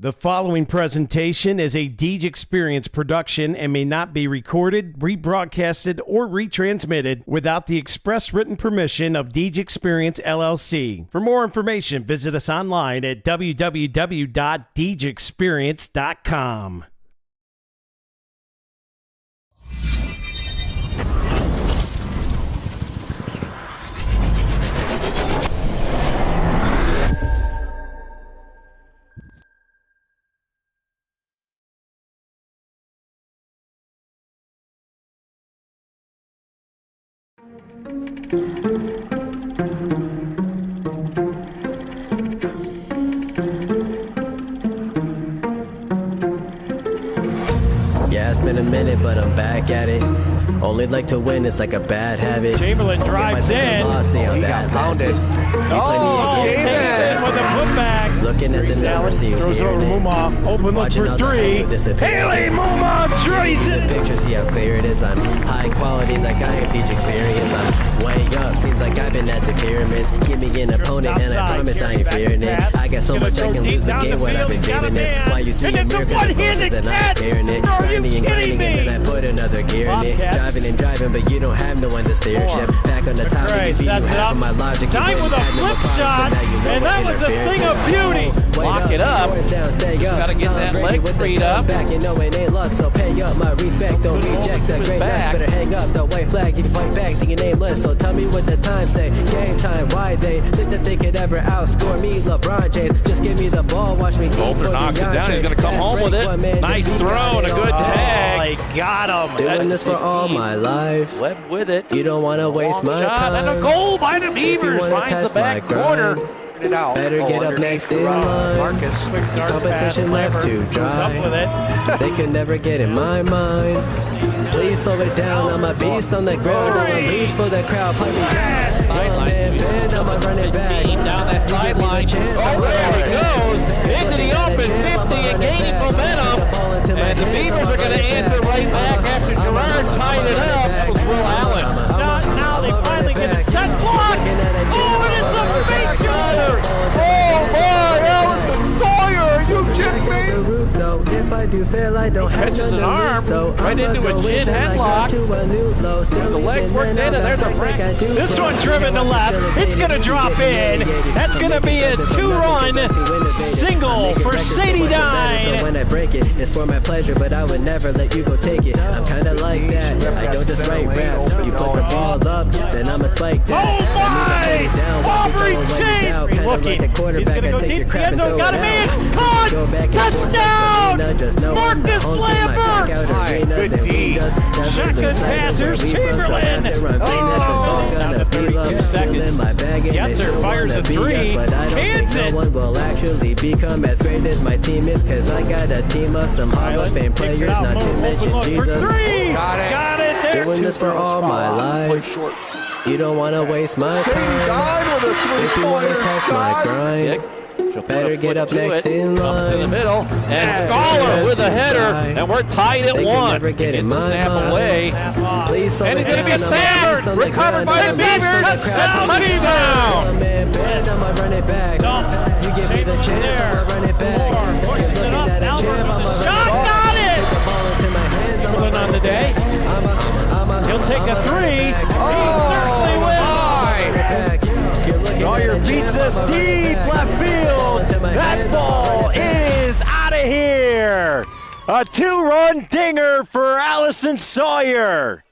The following presentation is a Deej Experience production and may not be recorded, rebroadcasted, or retransmitted without the express written permission of Deej Experience LLC. For more information, visit us online at www.deejexperience.com. Yeah, it's been a minute, but I'm back at it. Only like to win, it's like a bad habit. Chamberlain drives in. He got pounded. Chamberlain with a putback. Looking at the numbers, he was throws it over hearing it. Muma. Open look for three. Haley Muma drains it. Picture, see how clear it is. I'm high quality, like I am Deej Experience. I'm way up, seems like I've been at the pyramids. Give me an opponent, and I promise I ain't fearing it. I got so much I can lose the game when I've been giving this. Why you see a miracle closer than I'm fearing it. Grinding and grinding, and then I put another gear in it. Driving and driving, but you don't have no one to steer ship. Back on the top, you have my logic. Time with a flip shot, and that was a thing of beauty. Lock it up. Gotta get that leg freed up. Back, you know it ain't luck, so pay up my respect. Don't reject the great nuts. Better hang up the white flag if you fight back to your nameless. So tell me what the time say. Game time, why they think that they could ever outscore me, LeBron James? Just give me the ball, watch me. Bolter knocks it down. He's gonna come home with it. Nice throw and a good tag. He got him. Doing this for all my life. Webb with it. You don't want to waste my time. And a goal by the Beavers. Finds the back corner. Better get up next in line. The competition left too dry. They could never get in my mind. Please slow it down. I'm a beast on the ground. I'm a leash for the crowd. Play me down. Sideline. I'm a running back. Down that sideline. Oh, there he goes. Into the open 50 and gaining momentum. And the Beavers are going to answer right back after Gerard tied it up. That was Will Allen. Now they finally get a set block. Oh, and it's a face shoulder. Oh, my, Allison Sawyer, are you kidding me? If I do fail, I don't have Catches an arm right into a chin headlock. The legs worked in, and there's a break. This one driven to left. It's going to drop in. That's going to be a two-run single for Sadie Dine. When I break it, it's for my pleasure, but I would never let you go take it. I'm kind of like that. I don't just write raps. You put the ball up, then I'ma spike that. Oh my! Aubrey Chase! Looking. He's going to go deep. The end zone got him in. Caught! Touchdown! Marcus Lambert! Good D. Shotgun passers. Chamberlain. Now the 32 seconds. Yetzer fires a three. Hansen. No one will actually become as great as my team is, cause I got a team of some Hall of Fame players, not to mention Jesus. Got it there. Doing this for all my life. You don't want to waste my time. If you want to test my grind, better get up next in line. To the middle, and Scholar with a header, and we're tied at one. Get the snap away, and it's going to be a sack. Recovered by the Beavers. Touchdown! I'ma run it back. You give me the chance, I'ma run it back. Pushes it up. Now shot, got it. Pulling on the day. He'll take a three. He certainly will. Sawyer beats us deep left field. That ball is out of here. A two-run dinger for Allison Sawyer.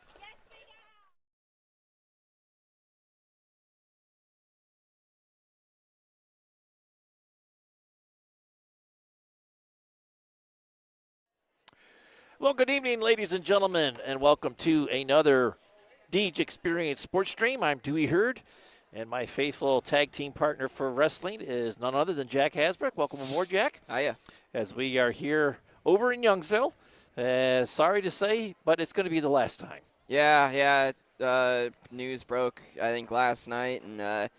Well, good evening, ladies and gentlemen, and welcome to another Deej Experience Sports Stream. I'm Dewey Hurd, and my faithful tag team partner for wrestling is none other than Jack Hasbrook. Welcome aboard, Jack. Hiya. As we are here over in Youngsville. Sorry to say, but it's going to be the last time. Yeah. News broke, I think, last night, and,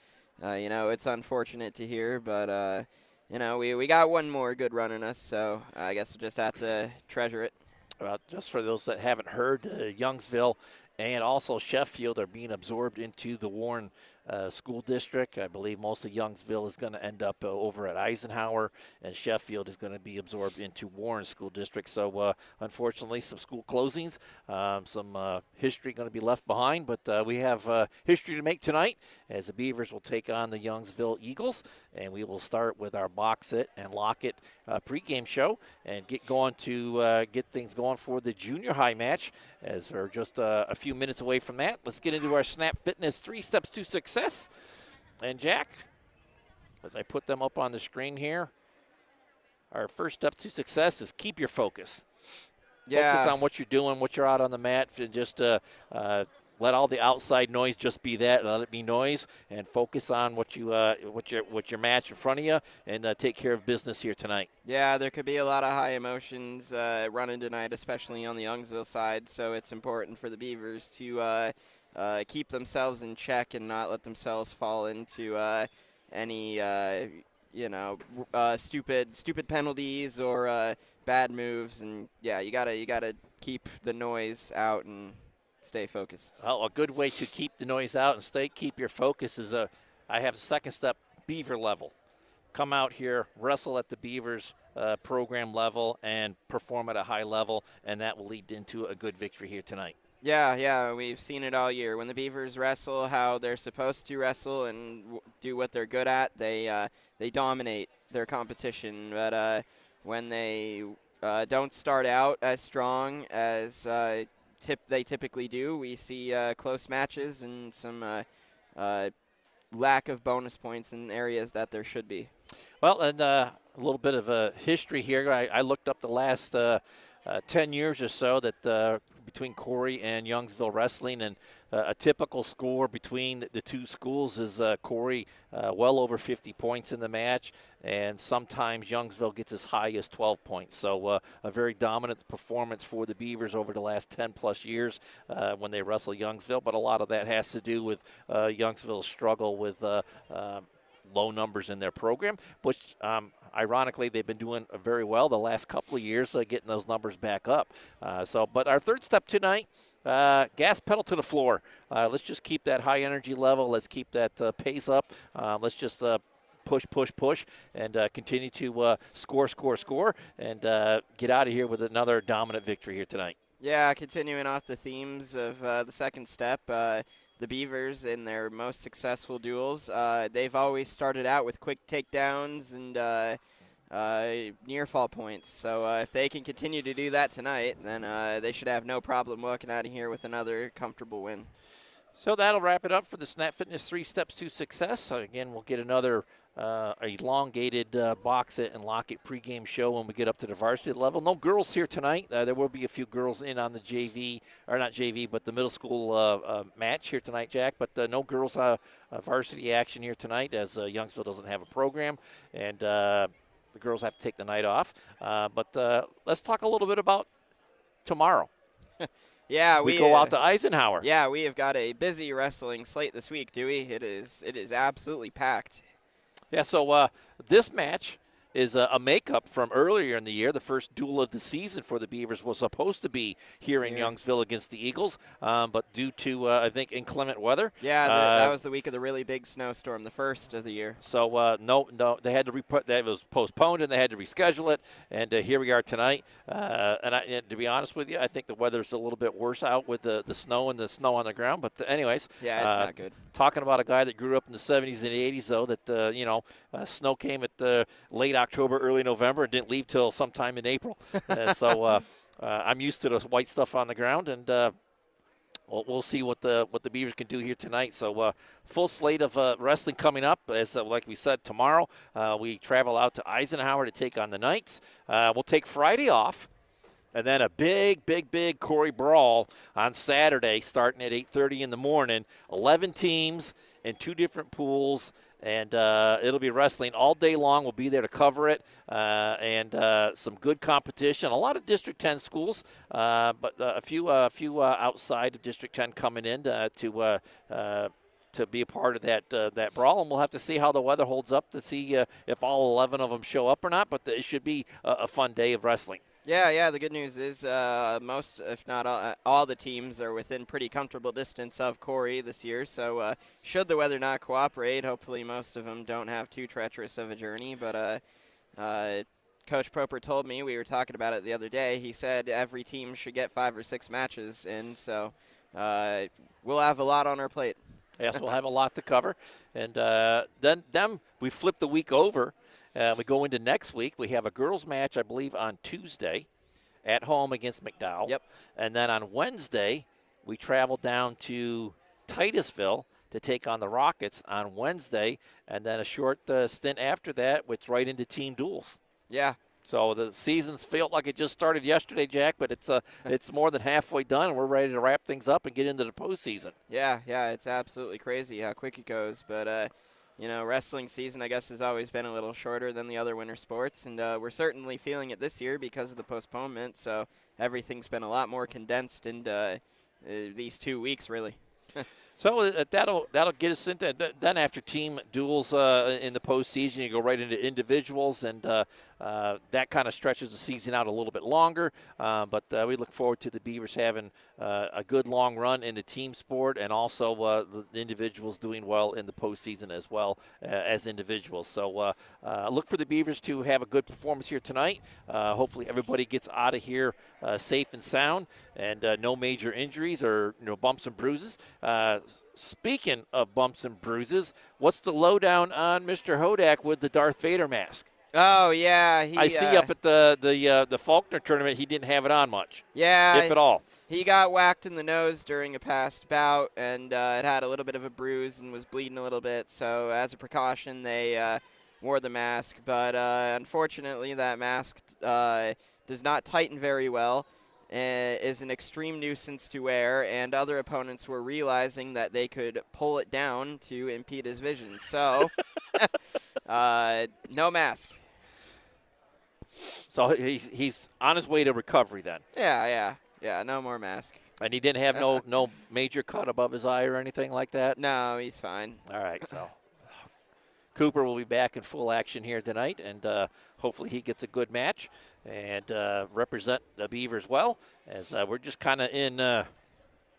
it's unfortunate to hear, but, we got one more good run in us, so I guess we'll just have to treasure it. Just for those that haven't heard, Youngsville and also Sheffield are being absorbed into the Warren school district. I believe most of Youngsville is going to end up over at Eisenhower, and Sheffield is going to be absorbed into Warren School District. So unfortunately, some school closings, some history going to be left behind, but we have history to make tonight as the Beavers will take on the Youngsville Eagles, and we will start with our box it and lock it pregame show and get going to get things going for the junior high match as we're just a few minutes away from that. Let's get into our Snap Fitness 3 Steps to Success. And Jack, as I put them up on the screen here, our first step to success is keep your focus. Yeah. Focus on what you're doing, what you're out on the mat, and just let all the outside noise just be that. Let it be noise, and focus on what your match in front of you, and take care of business here tonight. Yeah, there could be a lot of high emotions running tonight, especially on the Youngsville side. So it's important for the Beavers to keep themselves in check and not let themselves fall into any stupid penalties or bad moves. And yeah, you gotta keep the noise out and stay focused. Well, a good way to keep the noise out and keep your focus is I have a second step, Beaver level. Come out here, wrestle at the Beavers program level, and perform at a high level, and that will lead into a good victory here tonight. Yeah, we've seen it all year. When the Beavers wrestle how they're supposed to wrestle and do what they're good at, they dominate their competition. But when they don't start out as strong as they typically do, we see close matches and some lack of bonus points in areas that there should be. Well, and a little bit of a history here. I looked up the last 10 years or so that between Corry and Youngsville wrestling, and a typical score between the two schools is Corry well over 50 points in the match, and sometimes Youngsville gets as high as 12 points. So a very dominant performance for the Beavers over the last 10-plus years when they wrestle Youngsville, but a lot of that has to do with Youngsville's struggle with low numbers in their program, which ironically they've been doing very well the last couple of years, getting those numbers back up. But our third step tonight, gas pedal to the floor. Let's just keep that high energy level. Let's keep that pace up. Let's just push, and continue to score, and get out of here with another dominant victory here tonight. Yeah, continuing off the themes of the second step, the Beavers in their most successful duels, they've always started out with quick takedowns and near fall points. So if they can continue to do that tonight, then they should have no problem walking out of here with another comfortable win. So that'll wrap it up for the Snap Fitness 3 Steps to Success. Again, we'll get another elongated box it and lock it pregame show when we get up to the varsity level. No girls here tonight. There will be a few girls in on the but the middle school match here tonight, Jack. But no girls varsity action here tonight as Youngsville doesn't have a program, and the girls have to take the night off. But let's talk a little bit about tomorrow. Yeah, we go out to Eisenhower. Yeah, we have got a busy wrestling slate this week, Dewey. It is absolutely packed. Yeah, so this match is a makeup from earlier in the year. The first duel of the season for the Beavers was supposed to be here in Youngsville against the Eagles, but due to, I think, inclement weather. Yeah, that was the week of the really big snowstorm, the first of the year. So, no, they had to it was postponed, and they had to reschedule it, and here we are tonight. And to be honest with you, I think the weather's a little bit worse out with the snow and the snow on the ground. But anyways. Yeah, it's not good. Talking about a guy that grew up in the 70s and 80s, though, that, snow came at late October, early November, and didn't leave till sometime in April. So I'm used to the white stuff on the ground, and we'll see what the Beavers can do here tonight. So full slate of wrestling coming up. As like we said, tomorrow we travel out to Eisenhower to take on the Knights. We'll take Friday off. And then a big Corry brawl on Saturday starting at 8:30 in the morning. 11 teams in 2 different pools, and it'll be wrestling all day long. We'll be there to cover it, and some good competition. A lot of District 10 schools, but a few outside of District 10 coming in to be a part of that brawl, and we'll have to see how the weather holds up to see if all 11 of them show up or not. But it should be a fun day of wrestling. Yeah. The good news is most, if not all the teams are within pretty comfortable distance of Corry this year. So should the weather not cooperate, hopefully most of them don't have too treacherous of a journey. But Coach Proper told me, we were talking about it the other day, he said every team should get 5 or 6 matches in. So we'll have a lot on our plate. Yes, we'll have a lot to cover. And then we flip the week over. We go into next week. We have a girls' match, I believe, on Tuesday at home against McDowell. Yep. And then on Wednesday, we travel down to Titusville to take on the Rockets on Wednesday. And then a short stint after that, it's right into team duels. Yeah. So the season's felt like it just started yesterday, Jack, but it's more than halfway done, and we're ready to wrap things up and get into the postseason. Yeah, it's absolutely crazy how quick it goes. But, wrestling season, I guess, has always been a little shorter than the other winter sports, and we're certainly feeling it this year because of the postponement. So everything's been a lot more condensed into these 2 weeks, really. So that'll get us into then after team duels in the postseason, you go right into individuals, and that kind of stretches the season out a little bit longer. But we look forward to the Beavers having a good long run in the team sport, and also the individuals doing well in the postseason as well as individuals. So look for the Beavers to have a good performance here tonight. Hopefully everybody gets out of here safe and sound, and no major injuries or bumps and bruises. Speaking of bumps and bruises, what's the lowdown on Mr. Hodak with the Darth Vader mask? Oh, yeah. I see up at the Faulkner tournament, he didn't have it on much. Yeah. If at all. He got whacked in the nose during a past bout, and it had a little bit of a bruise and was bleeding a little bit. So as a precaution, they wore the mask. But unfortunately, that mask does not tighten very well. Is an extreme nuisance to wear, and other opponents were realizing that they could pull it down to impede his vision. So, no mask. So he's on his way to recovery then. Yeah, no more mask. And he didn't have no major cut above his eye or anything like that? No, he's fine. All right, so Cooper will be back in full action here tonight, and hopefully he gets a good match and represent the Beavers well, as we're just kind of in a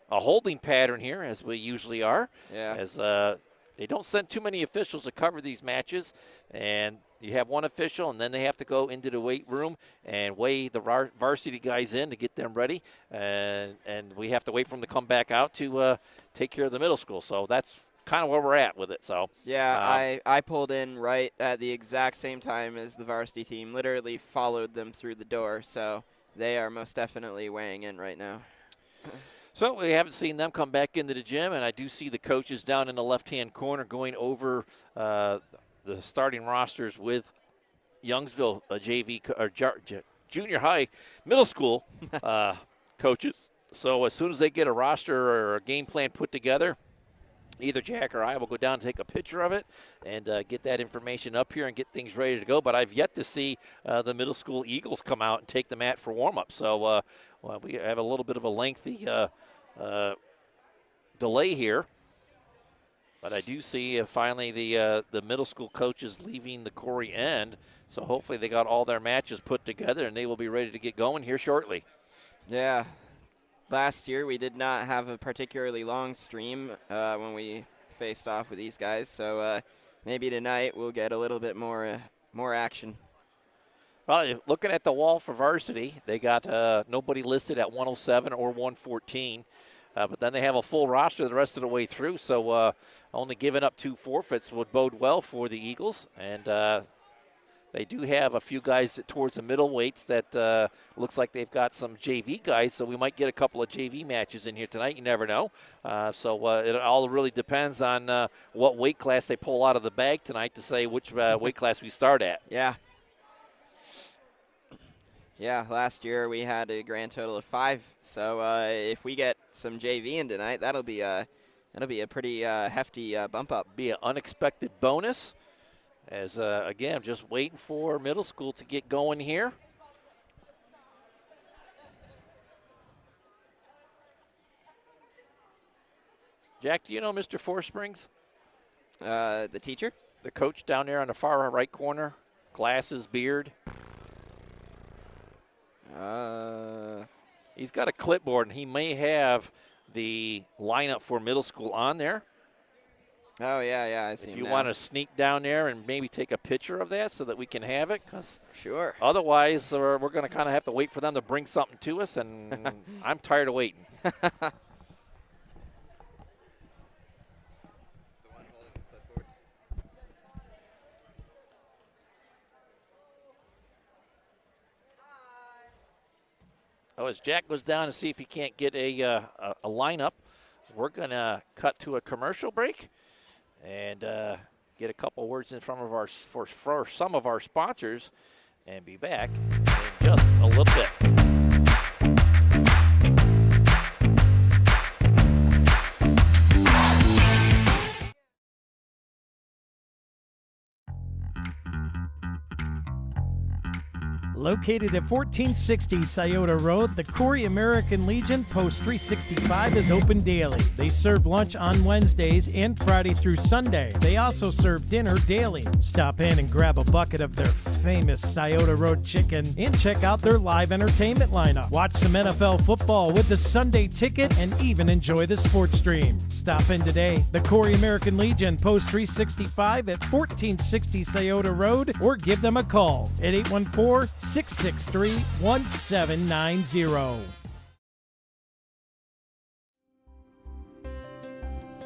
holding pattern here, as we usually are. Yeah. As they don't send too many officials to cover these matches, and you have one official, and then they have to go into the weight room and weigh the varsity guys in to get them ready, and we have to wait for them to come back out to take care of the middle school. So that's kind of where we're at with it. So yeah, I pulled in right at the exact same time as the varsity team, literally followed them through the door, so they are most definitely weighing in right now. So we haven't seen them come back into the gym, and I do see the coaches down in the left-hand corner going over the starting rosters with Youngsville JV or junior high, middle school coaches. So as soon as they get a roster or a game plan put together, either Jack or I will go down and take a picture of it and get that information up here and get things ready to go. But I've yet to see the middle school Eagles come out and take the mat for warm-up. So we have a little bit of a lengthy delay here. But I do see finally the middle school coaches leaving the Corry end. So hopefully they got all their matches put together and they will be ready to get going here shortly. Yeah. Last year, we did not have a particularly long stream when we faced off with these guys, so maybe tonight we'll get a little bit more action. Well, looking at the wall for varsity, they got nobody listed at 107 or 114, but then they have a full roster the rest of the way through, so only giving up 2 forfeits would bode well for the Eagles, and they do have a few guys towards the middle weights that looks like they've got some JV guys, so we might get a couple of JV matches in here tonight. You never know. So it all really depends on what weight class they pull out of the bag tonight to say which weight class we start at. Yeah. Yeah, last year we had a grand total of 5. So if we get some JV in tonight, that'll be a pretty hefty bump up. Be an unexpected bonus. As, again, I'm just waiting for middle school to get going here. Jack, do you know Mr. Forsprings? The teacher? The coach down there on the far right corner. Glasses, beard. He's got a clipboard, and he may have the lineup for middle school on there. Oh, yeah, I see. If you want to sneak down there and maybe take a picture of that so that we can have it, because sure. Otherwise, we're going to kind of have to wait for them to bring something to us, and I'm tired of waiting. Oh, as Jack goes down to see if he can't get a lineup, we're going to cut to a commercial break and get a couple words in front of for some of our sponsors and be back in just a little bit. Located at 1460 Scioto Road, the Corry American Legion Post 365 is open daily. They serve lunch on Wednesdays and Friday through Sunday. They also serve dinner daily. Stop in and grab a bucket of their famous Scioto Road chicken and check out their live entertainment lineup. Watch some NFL football with the Sunday ticket and even enjoy the sports stream. Stop in today. The Corry American Legion Post 365 at 1460 Scioto Road, or give them a call at 814-663-1790.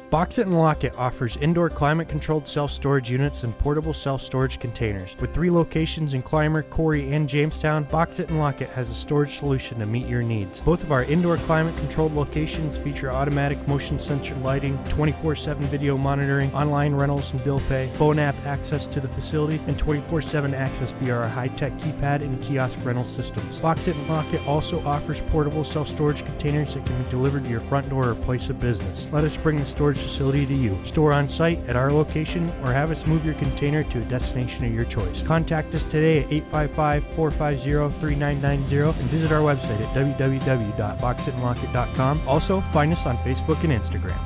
Box It and Lock It offers indoor climate-controlled self-storage units and portable self-storage containers. With 3 locations in Clymer, Corry, and Jamestown, Box It and Lock It has a storage solution to meet your needs. Both of our indoor climate-controlled locations feature automatic motion sensor lighting, 24/7 video monitoring, online rentals and bill pay, phone app access to the facility, and 24/7 access via our high-tech keypad and kiosk rental systems. Box It and Lock It also offers portable self-storage containers that can be delivered to your front door or place of business. Let us bring the storage facility to you. Store on site at our location or have us move your container to a destination of your choice. Contact us today at 855-450-3990 and visit our website at www.boxitandlockit.com. Also, find us on Facebook and Instagram.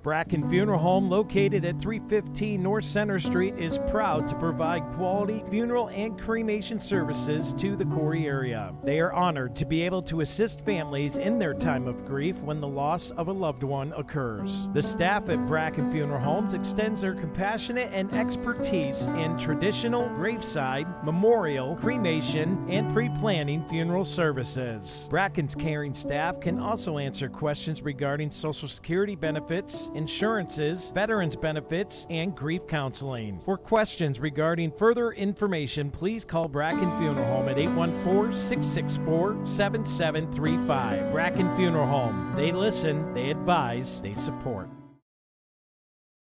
Bracken Funeral Home, located at 315 North Center Street, is proud to provide quality funeral and cremation services to the Corry area. They are honored to be able to assist families in their time of grief when the loss of a loved one occurs. The staff at Bracken Funeral Homes extends their compassionate and expertise in traditional, graveside, memorial, cremation, and pre-planning funeral services. Bracken's caring staff can also answer questions regarding Social Security benefits, insurances, veterans benefits, and grief counseling. For questions regarding further information, please call Bracken Funeral Home at 814-664-7735. Bracken Funeral Home. They listen, they advise, they support.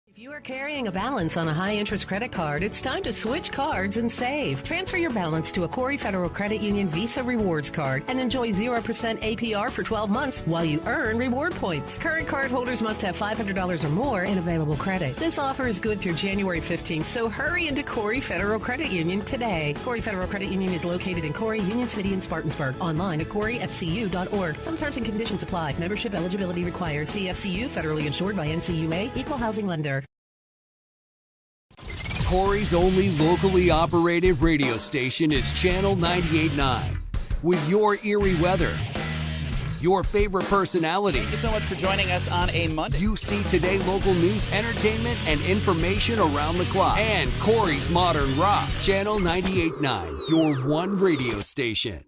If you are carrying a balance on a high-interest credit card, it's time to switch cards and save. Transfer your balance to a Corry Federal Credit Union Visa Rewards card and enjoy 0% APR for 12 months while you earn reward points. Current card holders must have $500 or more in available credit. This offer is good through January 15th, so hurry into Corry Federal Credit Union today. Corry Federal Credit Union is located in Corry, Union City, and Spartansburg. Online at corryfcu.org. Some terms and conditions apply. Membership eligibility required. CFCU, federally insured by NCUA, Equal Housing Lender. Corry's only locally operated radio station is Channel 98.9. With your Erie weather, your favorite personalities. Thank you so much for joining us on a Monday. You see today local news, entertainment, and information around the clock. And Corry's modern rock. Channel 98.9, your one radio station.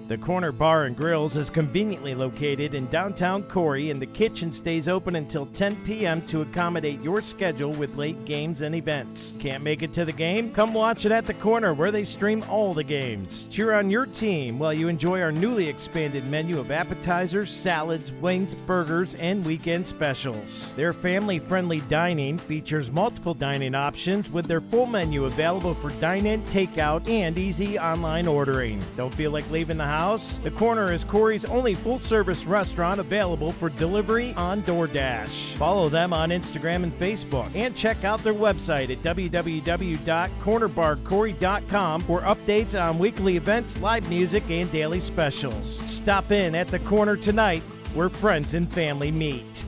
The Corner Bar and Grills is conveniently located in downtown Corry, and the kitchen stays open until 10 p.m. to accommodate your schedule with late games and events. Can't make it to the game? Come watch it at the Corner, where they stream all the games. Cheer on your team while you enjoy our newly expanded menu of appetizers, salads, wings, burgers, and weekend specials. Their family-friendly dining features multiple dining options with their full menu available for dine-in, takeout, and easy online ordering. Don't feel like leaving the house? house. The Corner is Corry's only full-service restaurant available for delivery on DoorDash. Follow them on Instagram and Facebook, and check out their website at www.cornerbarcorry.com for updates on weekly events, live music, and daily specials. Stop in at the Corner tonight, where friends and family meet.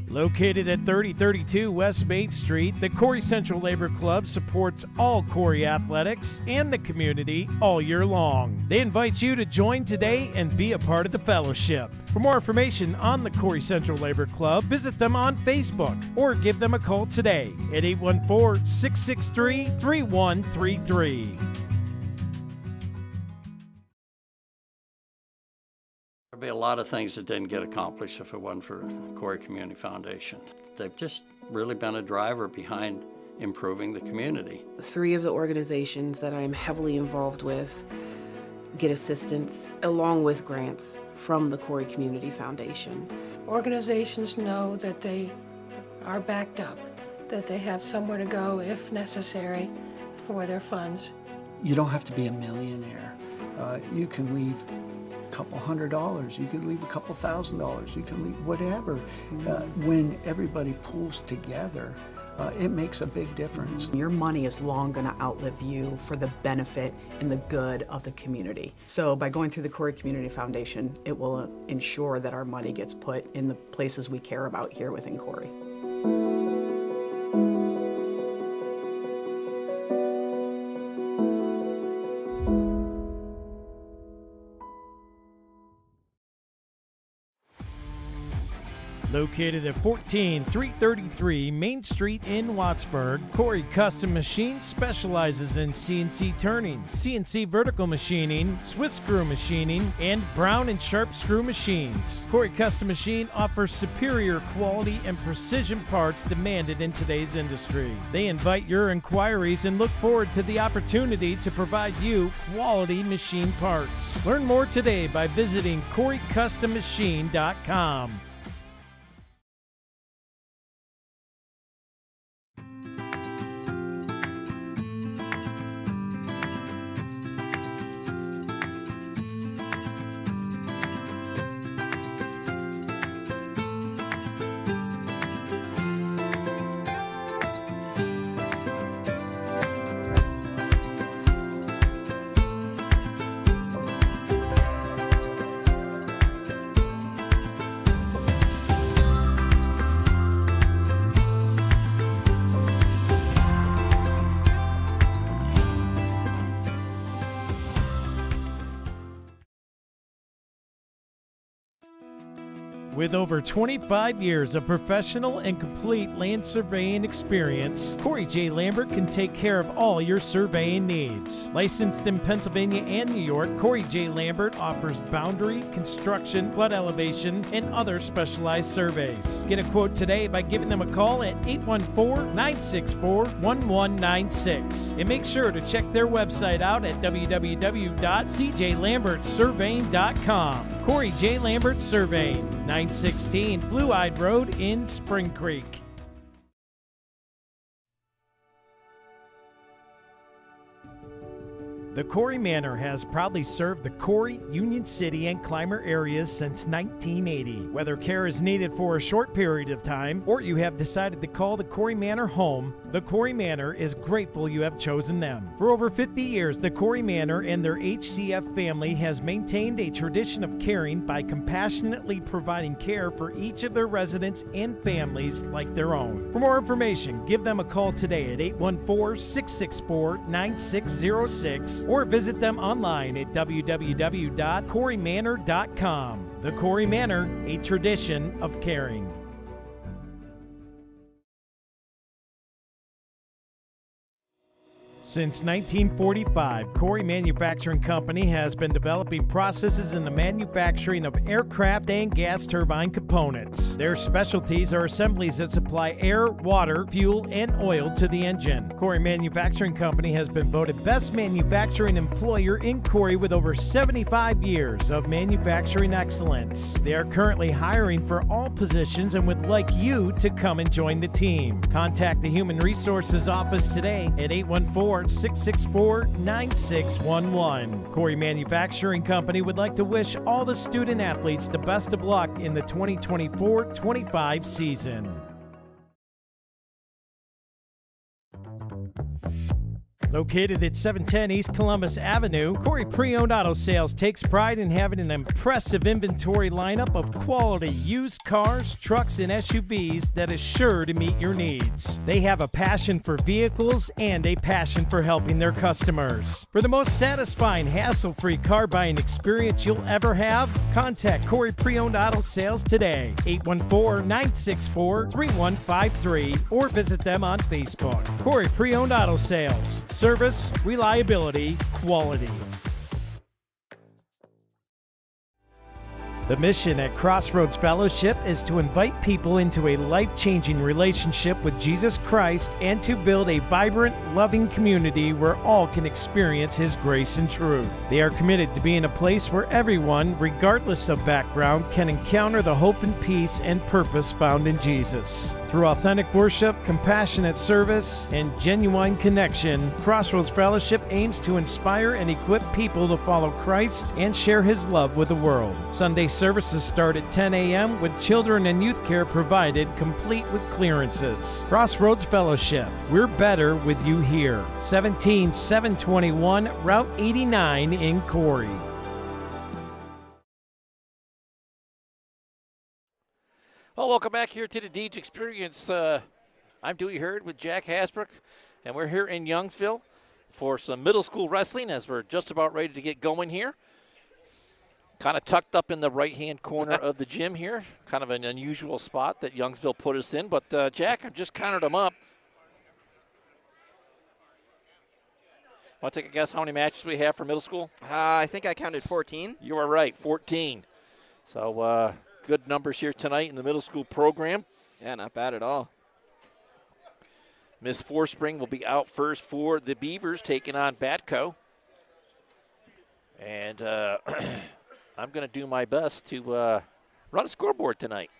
Located at 3032 West Main Street, the Corry Central Labor Club supports all Corry athletics and the community all year long. They invite you to join today and be a part of the fellowship. For more information on the Corry Central Labor Club, visit them on Facebook or give them a call today at 814-663-3133. There'd be a lot of things that didn't get accomplished if it wasn't for the Corry Community Foundation. They've just really been a driver behind improving the community. 3 of the organizations that I am heavily involved with get assistance along with grants from the Corry Community Foundation. Organizations know that they are backed up, that they have somewhere to go if necessary for their funds. You don't have to be a millionaire. You can leave couple $100, you could leave a couple $1,000, you can leave whatever. When everybody pulls together, it makes a big difference. Your money is long going to outlive you for the benefit and the good of the community. So by going through the Corry Community Foundation, it will ensure that our money gets put in the places we care about here within Corry. Located at 14333 Main Street in Wattsburg, Corry Custom Machine specializes in CNC turning, CNC vertical machining, Swiss screw machining, and Brown and Sharp screw machines. Corry Custom Machine offers superior quality and precision parts demanded in today's industry. They invite your inquiries and look forward to the opportunity to provide you quality machine parts. Learn more today by visiting CorryCustomMachine.com. With over 25 years of professional and complete land surveying experience, Corry J. Lambert can take care of all your surveying needs. Licensed in Pennsylvania and New York, Corry J. Lambert offers boundary, construction, flood elevation, and other specialized surveys. Get a quote today by giving them a call at 814-964-1196. And make sure to check their website out at www.cjlambertsurveying.com. Corry J. Lambert Surveying, 916 Blue-Eyed Road in Spring Creek. The Corry Manor has proudly served the Corry, Union City, and Clymer areas since 1980. Whether care is needed for a short period of time or you have decided to call the Corry Manor home, the Corry Manor is grateful you have chosen them. For over 50 years, the Corry Manor and their HCF family has maintained a tradition of caring by compassionately providing care for each of their residents and families like their own. For more information, give them a call today at 814-664-9606 or visit them online at www.corrymanor.com. The Corry Manor, a tradition of caring. Since 1945, Corry Manufacturing Company has been developing processes in the manufacturing of aircraft and gas turbine components. Their specialties are assemblies that supply air, water, fuel, and oil to the engine. Corry Manufacturing Company has been voted Best Manufacturing Employer in Corry with over 75 years of manufacturing excellence. They are currently hiring for all positions and would like you to come and join the team. Contact the Human Resources Office today at 814 814-664-9611. Corry Manufacturing Company would like to wish all the student athletes the best of luck in the 2024-25 season. Located at 710 East Columbus Avenue, Corry Pre-Owned Auto Sales takes pride in having an impressive inventory lineup of quality used cars, trucks, and SUVs that is sure to meet your needs. They have a passion for vehicles and a passion for helping their customers. For the most satisfying, hassle-free car buying experience you'll ever have, contact Corry Pre-Owned Auto Sales today, 814-964-3153, or visit them on Facebook. Corry Pre-Owned Auto Sales. Service, reliability, quality. The mission at Crossroads Fellowship is to invite people into a life-changing relationship with Jesus Christ and to build a vibrant, loving community where all can experience His grace and truth. They are committed to being a place where everyone, regardless of background, can encounter the hope and peace and purpose found in Jesus. Through authentic worship, compassionate service, and genuine connection, Crossroads Fellowship aims to inspire and equip people to follow Christ and share His love with the world. Sunday services start at 10 a.m. with children and youth care provided, complete with clearances. Crossroads Fellowship, we're better with you here. 17721 Route 89 in Corry. Well, welcome back here to the Deej Experience. I'm Dewey Hurd with Jack Hasbrook, and we're here in Youngsville for some middle school wrestling as we're just about ready to get going here. Kind of tucked up in the right-hand corner of the gym here. Kind of an unusual spot that Youngsville put us in. But, Jack, I've just counted them up. Want to take a guess how many matches we have for middle school? I think I counted 14. You are right, 14. So, good numbers here tonight in the middle school program. Yeah, not bad at all. Miss Forspring will be out first for the Beavers, taking on Batco. And I'm going to do my best to run a scoreboard tonight.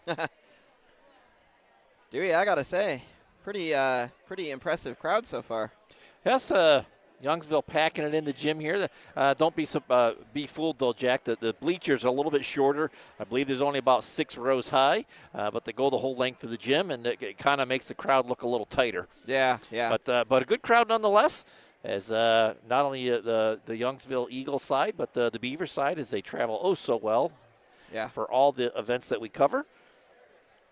Dewey, I got to say, pretty impressive crowd so far. Yes, Youngsville packing it in the gym here. Don't be fooled, though, Jack. The bleachers are a little bit shorter. I believe there's only about 6 rows high, but they go the whole length of the gym, and it kind of makes the crowd look a little tighter. Yeah. But a good crowd nonetheless, as not only the Youngsville Eagle side, but the Beaver side, as they travel oh so well for all the events that we cover.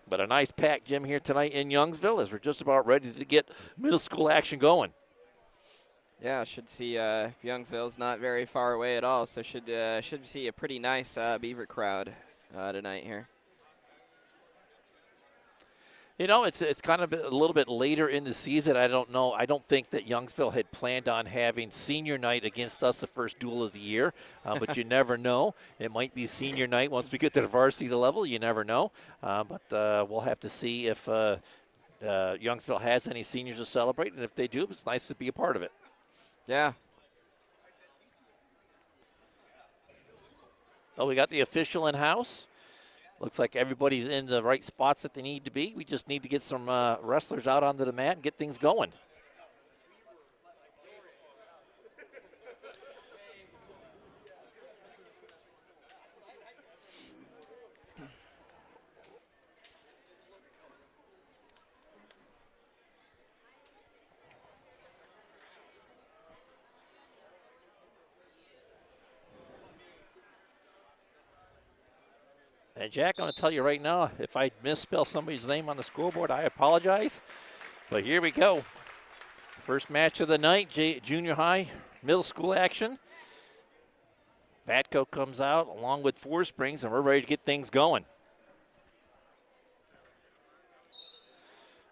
But a nice packed gym here tonight in Youngsville as we're just about ready to get middle school action going. Yeah, should see Youngsville's not very far away at all, so should see a pretty nice Beaver crowd tonight here. You know, it's kind of a little bit later in the season. I don't know. I don't think that Youngsville had planned on having senior night against us the first duel of the year, but you never know. It might be senior night once we get to the varsity level. You never know. But we'll have to see if Youngsville has any seniors to celebrate, and if they do, it's nice to be a part of it. Yeah. Oh, we got the official in-house. Looks like everybody's in the right spots that they need to be. We just need to get some wrestlers out onto the mat and get things going. And Jack, I'm going to tell you right now, if I misspell somebody's name on the scoreboard, I apologize. But here we go. First match of the night, junior high, middle school action. Batco comes out along with Four Springs, and we're ready to get things going.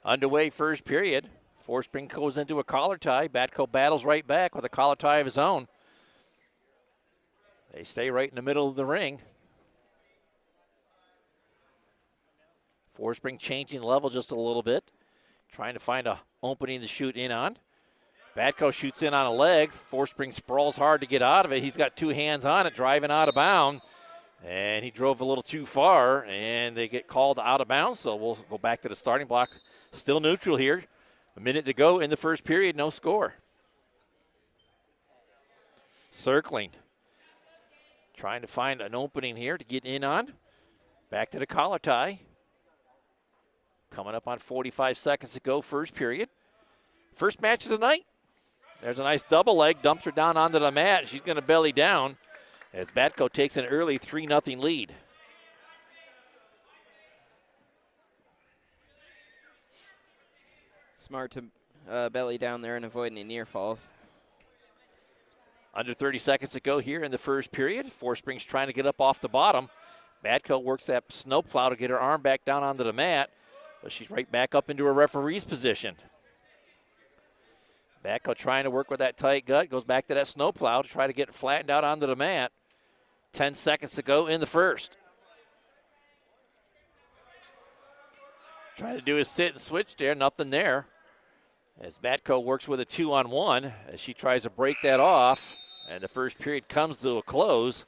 Underway first period. Four Springs goes into a collar tie. Batco battles right back with a collar tie of his own. They stay right in the middle of the ring. Forspring changing level just a little bit, trying to find an opening to shoot in on. Batco shoots in on a leg. Forspring sprawls hard to get out of it. He's got 2 hands on it, driving out of bounds. And he drove a little too far, and they get called out of bounds. So we'll go back to the starting block. Still neutral here. A minute to go in the first period, no score. Circling. Trying to find an opening here to get in on. Back to the collar tie. Coming up on 45 seconds to go, first period. First match of the night. There's a nice double leg, dumps her down onto the mat. She's going to belly down as Batco takes an early 3-0 lead. Smart to belly down there and avoid any near falls. Under 30 seconds to go here in the first period. Four Springs trying to get up off the bottom. Batco works that snowplow to get her arm back down onto the mat, but she's right back up into her referee's position. Batco trying to work with that tight gut, goes back to that snowplow to try to get it flattened out onto the mat. 10 seconds to go in the first. Trying to do his sit and switch there, nothing there. As Batco works with a 2-on-1 as she tries to break that off. And the first period comes to a close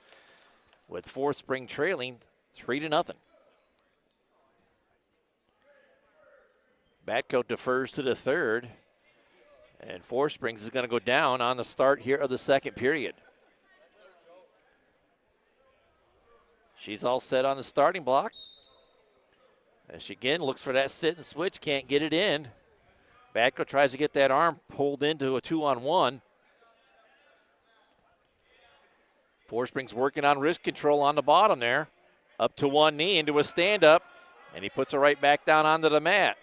with Fourth Spring trailing 3-0. Batco defers to the third. And Four Springs is going to go down on the start here of the second period. She's all set on the starting block. As she again looks for that sit and switch, can't get it in. Batco tries to get that arm pulled into a 2-on-1. Four Springs working on wrist control on the bottom there. Up to one knee into a stand-up, and he puts her right back down onto the mat.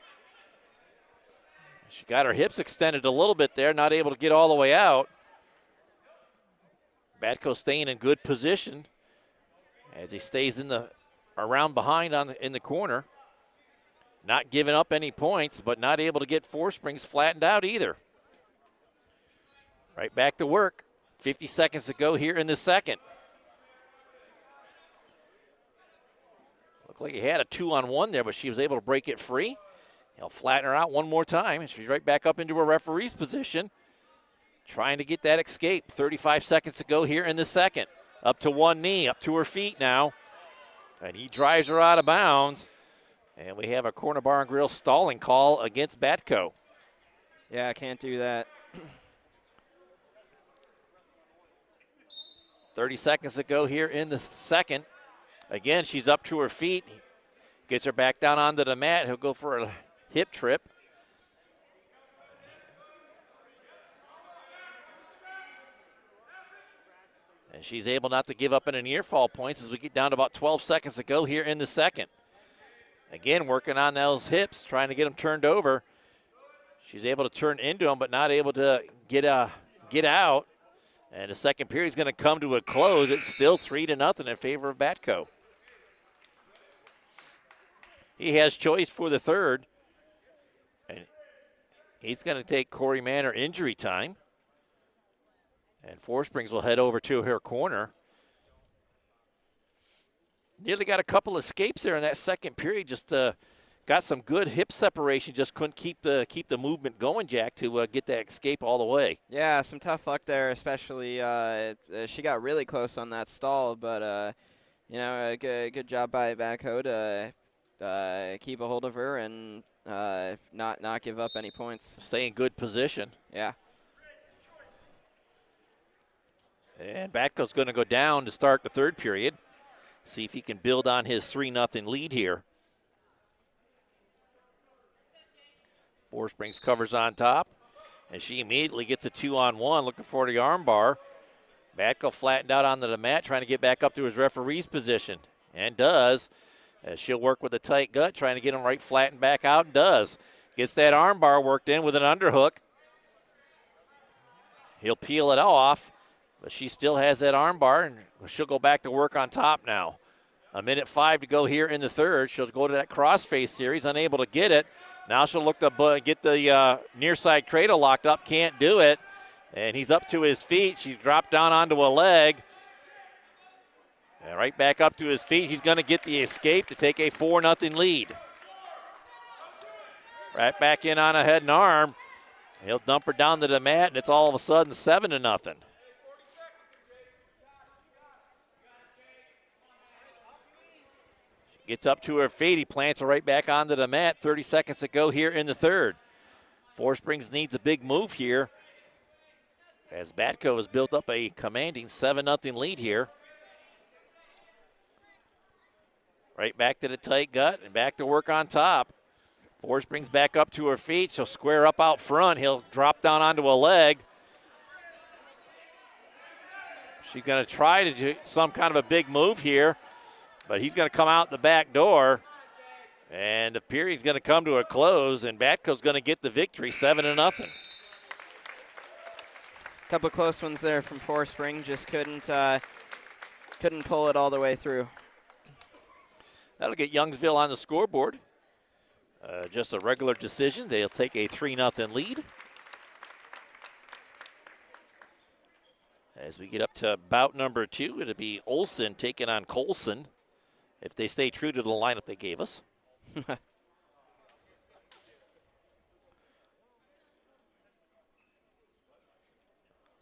She got her hips extended a little bit there, not able to get all the way out. Batco staying in good position as he stays in the around behind in the corner. Not giving up any points, but not able to get Four Springs flattened out either. Right back to work. 50 seconds to go here in the second. Looked like he had a 2-on-1 there, but she was able to break it free. He'll flatten her out one more time, and she's right back up into her referee's position, trying to get that escape. 35 seconds to go here in the second. Up to one knee, up to her feet now, and he drives her out of bounds. And we have a Corner Bar and Grill stalling call against Batco. Yeah, I can't do that. 30 seconds to go here in the second. Again, she's up to her feet. Gets her back down onto the mat. He'll go for a hip trip. And she's able not to give up any near fall points as we get down to about 12 seconds to go here in the second. Again, working on those hips, trying to get them turned over. She's able to turn into them, but not able to get out. And the second period is going to come to a close. It's still 3-0 in favor of Batco. He has choice for the third. And he's going to take Corey Manor injury time. And Four Springs will head over to her corner. Nearly got a couple escapes there in that second period. Just got some good hip separation. Just couldn't keep the movement going, Jack, to get that escape all the way. Yeah, some tough luck there, especially she got really close on that stall. But, a good job by Batco to keep a hold of her and not give up any points. Stay in good position. Yeah. And Batco's going to go down to start the third period. See if he can build on his 3-0 lead here. Four Springs covers on top. And she immediately gets a 2-on-1, looking for the arm bar. Batco flattened out onto the mat, trying to get back up to his referee's position. And does. As she'll work with a tight gut, trying to get him right flattened back out, and does. Gets that arm bar worked in with an underhook. He'll peel it off. But she still has that arm bar, and she'll go back to work on top now. 1:05 to go here in the third. She'll go to that crossface series, unable to get it. Now she'll look to get the near side cradle locked up, can't do it. And he's up to his feet. She's dropped down onto a leg. And right back up to his feet. He's going to get the escape to take a 4-0 lead. Right back in on a head and arm. He'll dump her down to the mat, and it's all of a sudden 7-0. Gets up to her feet. He plants her right back onto the mat. 30 seconds to go here in the third. Four Springs needs a big move here as Batco has built up a commanding 7-0 lead here. Right back to the tight gut and back to work on top. Forrest brings back up to her feet. She'll square up out front. He'll drop down onto a leg. She's going to try to do some kind of a big move here, but he's going to come out the back door. And the period's going to come to a close, and Batco's going to get the victory, 7-0. Couple of close ones there from Forest Spring. Just couldn't pull it all the way through. That'll get Youngsville on the scoreboard. Just a regular decision. They'll take a 3-0 lead. As we get up to bout number 2, it'll be Olsen taking on Colson if they stay true to the lineup they gave us.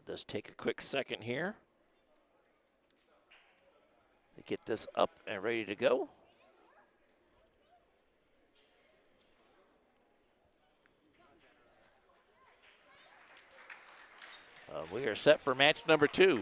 Just take a quick second here to get this up and ready to go. We are set for match number 2.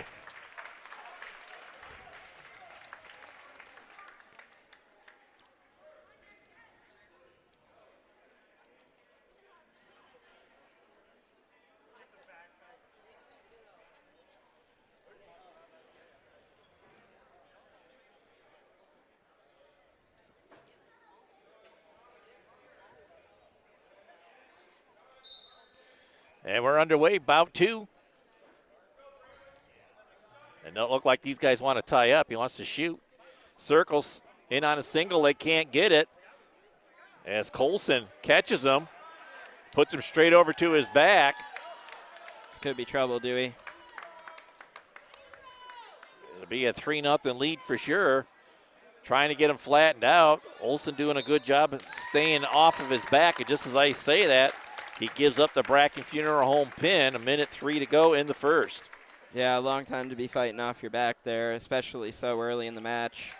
And we're underway, bout 2. And don't look like these guys want to tie up. He wants to shoot. Circles in on a single. They can't get it. As Colson catches him, puts him straight over to his back. This could be trouble, Dewey. It'll be a 3-0 lead for sure. Trying to get him flattened out. Olsen doing a good job of staying off of his back. And just as I say that, he gives up the Bracken Funeral Home pin. 1:03 to go in the first. Yeah, a long time to be fighting off your back there, especially so early in the match.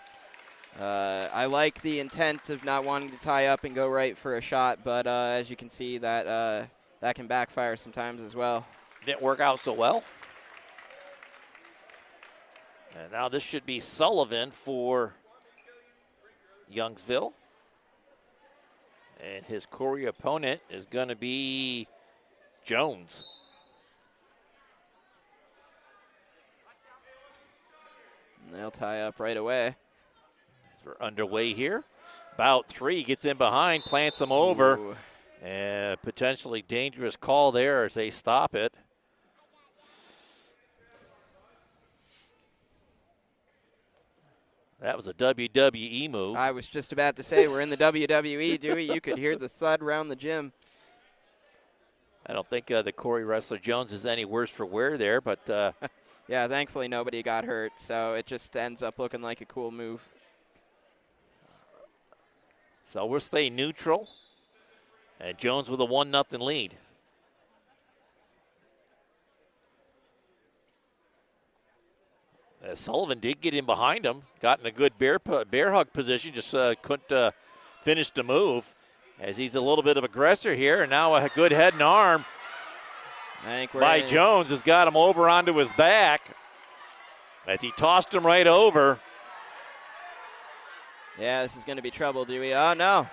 I like the intent of not wanting to tie up and go right for a shot, but as you can see, that can backfire sometimes as well. Didn't work out so well. And now this should be Sullivan for Youngsville. And his Corry opponent is going to be Jones. And they'll tie up right away. We're underway here. Bout 3 gets in behind, plants him over. Ooh. And potentially dangerous call there as they stop it. That was a WWE move. I was just about to say, we're in the WWE, Dewey. You could hear the thud around the gym. I don't think the Corry wrestler Jones is any worse for wear there, but yeah, thankfully nobody got hurt, so it just ends up looking like a cool move. So we'll stay neutral. And Jones with a 1-0 lead. Sullivan did get in behind him, got in a good bear hug position, just couldn't finish the move, as he's a little bit of aggressor here, and now a good head and arm by Jones has got him over onto his back as he tossed him right over. Yeah, this is going to be trouble, Dewey. Oh, no.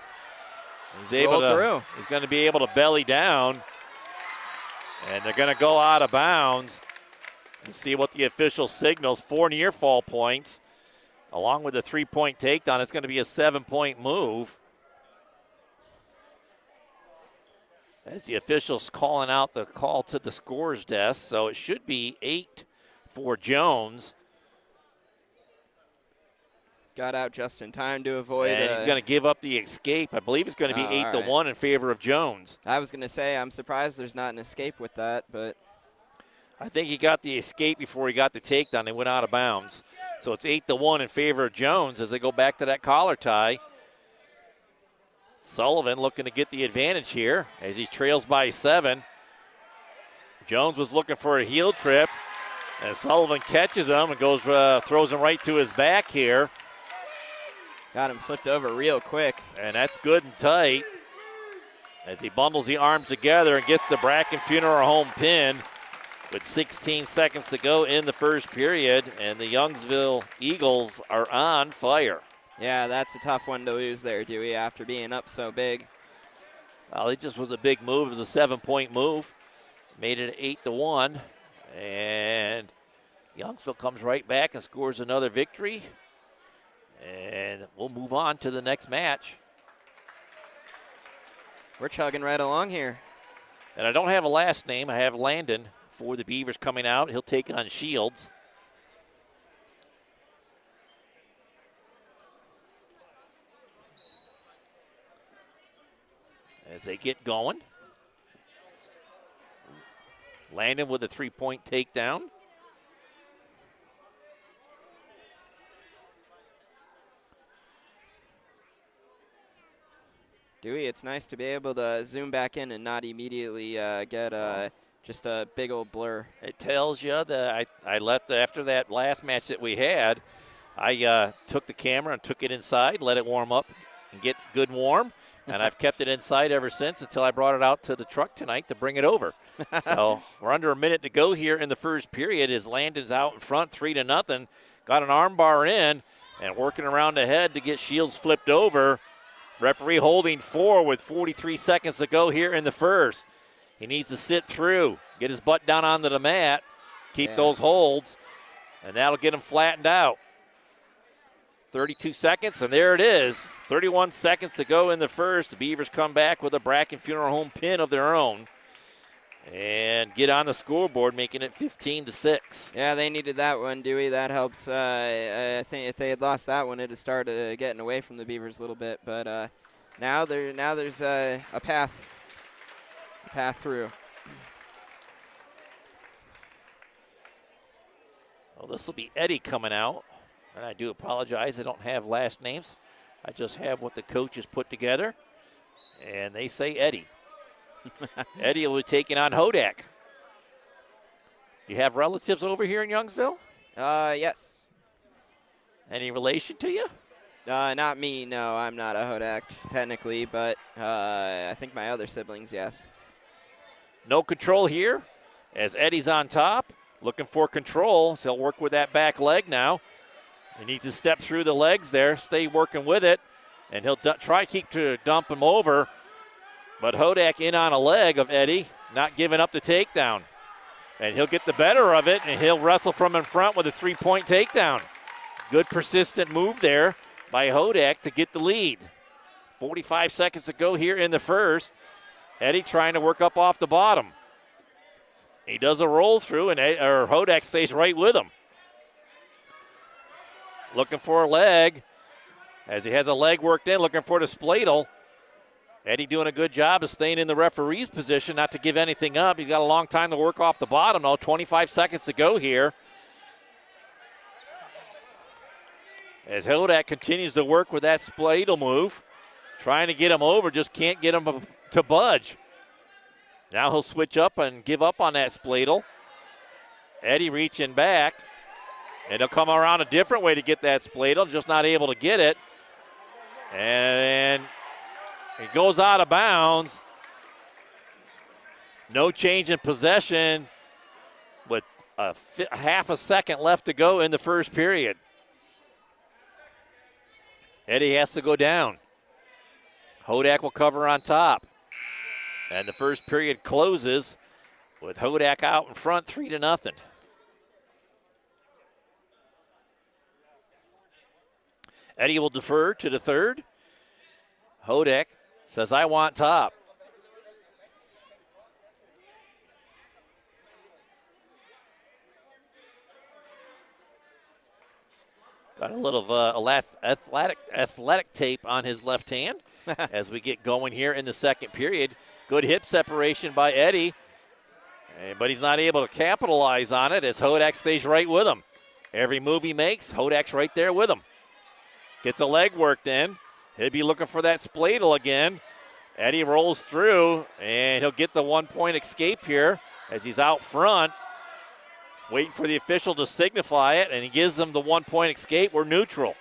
He's able to, he's going to be able to belly down, and they're going to go out of bounds. You see what the official signals. 4 near fall points, along with a 3-point takedown. It's going to be a 7-point move. As the officials calling out the call to the scorer's desk, so it should be 8 for Jones. Got out just in time to avoid. And he's going to give up the escape. I believe it's going to be 8-1 in favor of Jones. I was going to say, I'm surprised there's not an escape with that, but I think he got the escape before he got the takedown. They went out of bounds. So it's 8-1 in favor of Jones as they go back to that collar tie. Sullivan looking to get the advantage here as he trails by 7. Jones was looking for a heel trip, and Sullivan catches him and goes throws him right to his back here. Got him flipped over real quick. And that's good and tight as he bundles the arms together and gets the Bracken Funeral Home pin. with 16 seconds to go in the first period, and the Youngsville Eagles are on fire. Yeah, that's a tough one to lose there, Dewey, after being up so big. Well, it just was a big move. It was a 7-point move. Made it 8-1, and Youngsville comes right back and scores another victory, and we'll move on to the next match. We're chugging right along here. And I don't have a last name. I have Landon for the Beavers coming out. He'll take on Shields. As they get going. Landon with a 3-point takedown. Dewey, it's nice to be able to zoom back in and not immediately get just a big old blur. It tells you that I left after that last match that we had. I took the camera and took it inside, let it warm up and get good and warm. And I've kept it inside ever since until I brought it out to the truck tonight to bring it over. So we're under a minute to go here in the first period as Landon's out in front 3-0. Got an arm bar in and working around the head to get Shields flipped over. Referee holding 4 with 43 seconds to go here in the first. He needs to sit through, get his butt down onto the mat, keep those holds, and that'll get him flattened out. 32 seconds, and there it is. 31 seconds to go in the first. The Beavers come back with a Bracken Funeral Home pin of their own and get on the scoreboard, making it 15-6. Yeah, they needed that one, Dewey. That helps. I think if they had lost that one, it would start getting away from the Beavers a little bit. But now there's a path through. Well, this will be Eddie coming out. And I do apologize, I don't have last names. I just have what the coaches put together. And they say Eddie. Eddie will be taking on Hodak. You have relatives over here in Youngsville? Yes. Any relation to you? Not me, no. I'm not a Hodak, technically, but I think my other siblings, yes. No control here as Eddie's on top. Looking for control, so he'll work with that back leg now. He needs to step through the legs there, stay working with it, and he'll try to dump him over. But Hodak in on a leg of Eddie, not giving up the takedown. And he'll get the better of it, and he'll wrestle from in front with a 3-point takedown. Good persistent move there by Hodak to get the lead. 45 seconds to go here in the first. Eddie trying to work up off the bottom. He does a roll through, and Hodak stays right with him. Looking for a leg as he has a leg worked in, looking for the spladle. Eddie doing a good job of staying in the referee's position, not to give anything up. He's got a long time to work off the bottom, though. 25 seconds to go here. As Hodak continues to work with that spladle move, trying to get him over, just can't get him to budge. Now he'll switch up and give up on that spladle. Eddie reaching back. And he'll come around a different way to get that spladle, just not able to get it. And it goes out of bounds. No change in possession with half a second left to go in the first period. Eddie has to go down. Hodak will cover on top. And the first period closes with Hodak out in front 3-0. Eddie will defer to the third. Hodak says, I want top. Got a little athletic tape on his left hand as we get going here in the second period. Good hip separation by Eddie, but he's not able to capitalize on it as Hodak stays right with him. Every move he makes, Hodak's right there with him. Gets a leg worked in. He'll be looking for that spladle again. Eddie rolls through, and he'll get the 1-point escape here as he's out front. Waiting for the official to signify it, and he gives them the 1-point escape. We're neutral.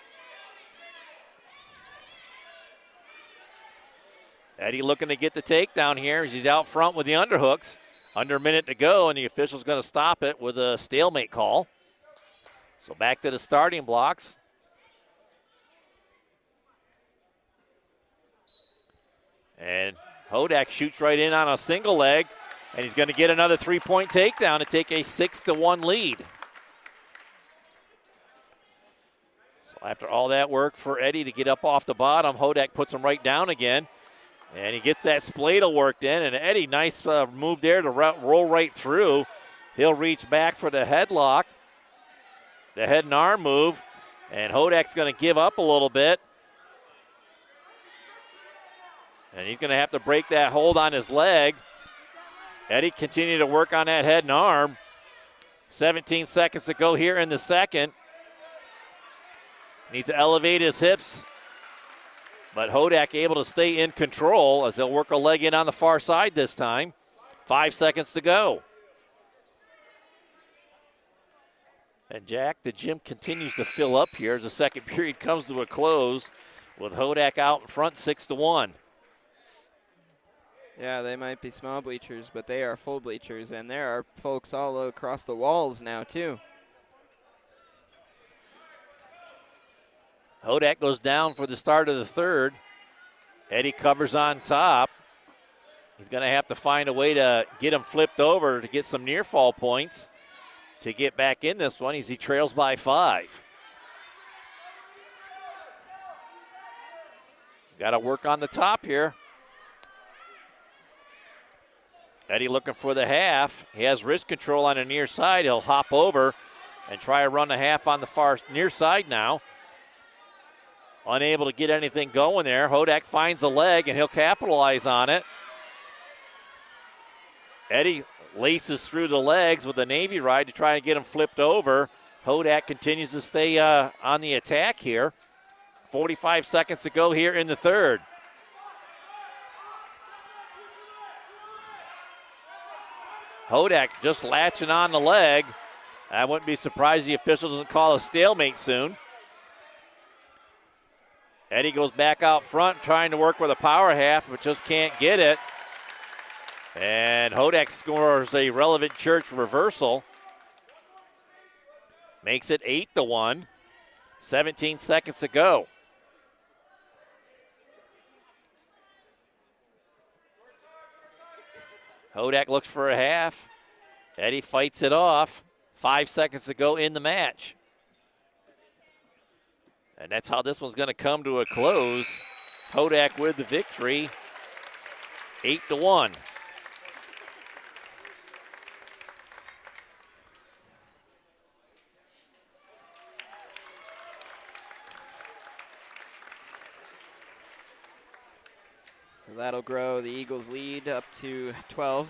Eddie looking to get the takedown here as he's out front with the underhooks. Under a minute to go, and the official's going to stop it with a stalemate call. So back to the starting blocks. And Hodak shoots right in on a single leg, and he's going to get another three-point takedown to take a 6-1 lead. So after all that work for Eddie to get up off the bottom, Hodak puts him right down again, and he gets that spladle worked in. And Eddie, nice move there to roll right through. He'll reach back for the headlock, the head and arm move, and Hodak's going to give up a little bit. And he's going to have to break that hold on his leg. Eddie continued to work on that head and arm. 17 seconds to go here in the second. Needs to elevate his hips. But Hodak able to stay in control as he'll work a leg in on the far side this time. 5 seconds to go. And Jack, the gym continues to fill up here as the second period comes to a close with Hodak out in front 6-1. Yeah, they might be small bleachers, but they are full bleachers, and there are folks all across the walls now, too. Hodak goes down for the start of the third. Eddie covers on top. He's going to have to find a way to get him flipped over to get some near fall points to get back in this one as he trails by 5. Got to work on the top here. Eddie looking for the half. He has wrist control on the near side. He'll hop over and try to run the half on the far near side now. Unable to get anything going there. Hodak finds a leg, and he'll capitalize on it. Eddie laces through the legs with a Navy ride to try and get him flipped over. Hodak continues to stay on the attack here. 45 seconds to go here in the third. Hodak just latching on the leg. I wouldn't be surprised the official doesn't call a stalemate soon. Eddie goes back out front trying to work with a power half, but just can't get it. And Hodak scores a relevant church reversal. Makes it 8-1. 17 seconds to go. Hodak looks for a half. Eddie fights it off. 5 seconds to go in the match. And that's how this one's going to come to a close. Hodak with the victory, 8-1. So that'll grow the Eagles' lead up to 12.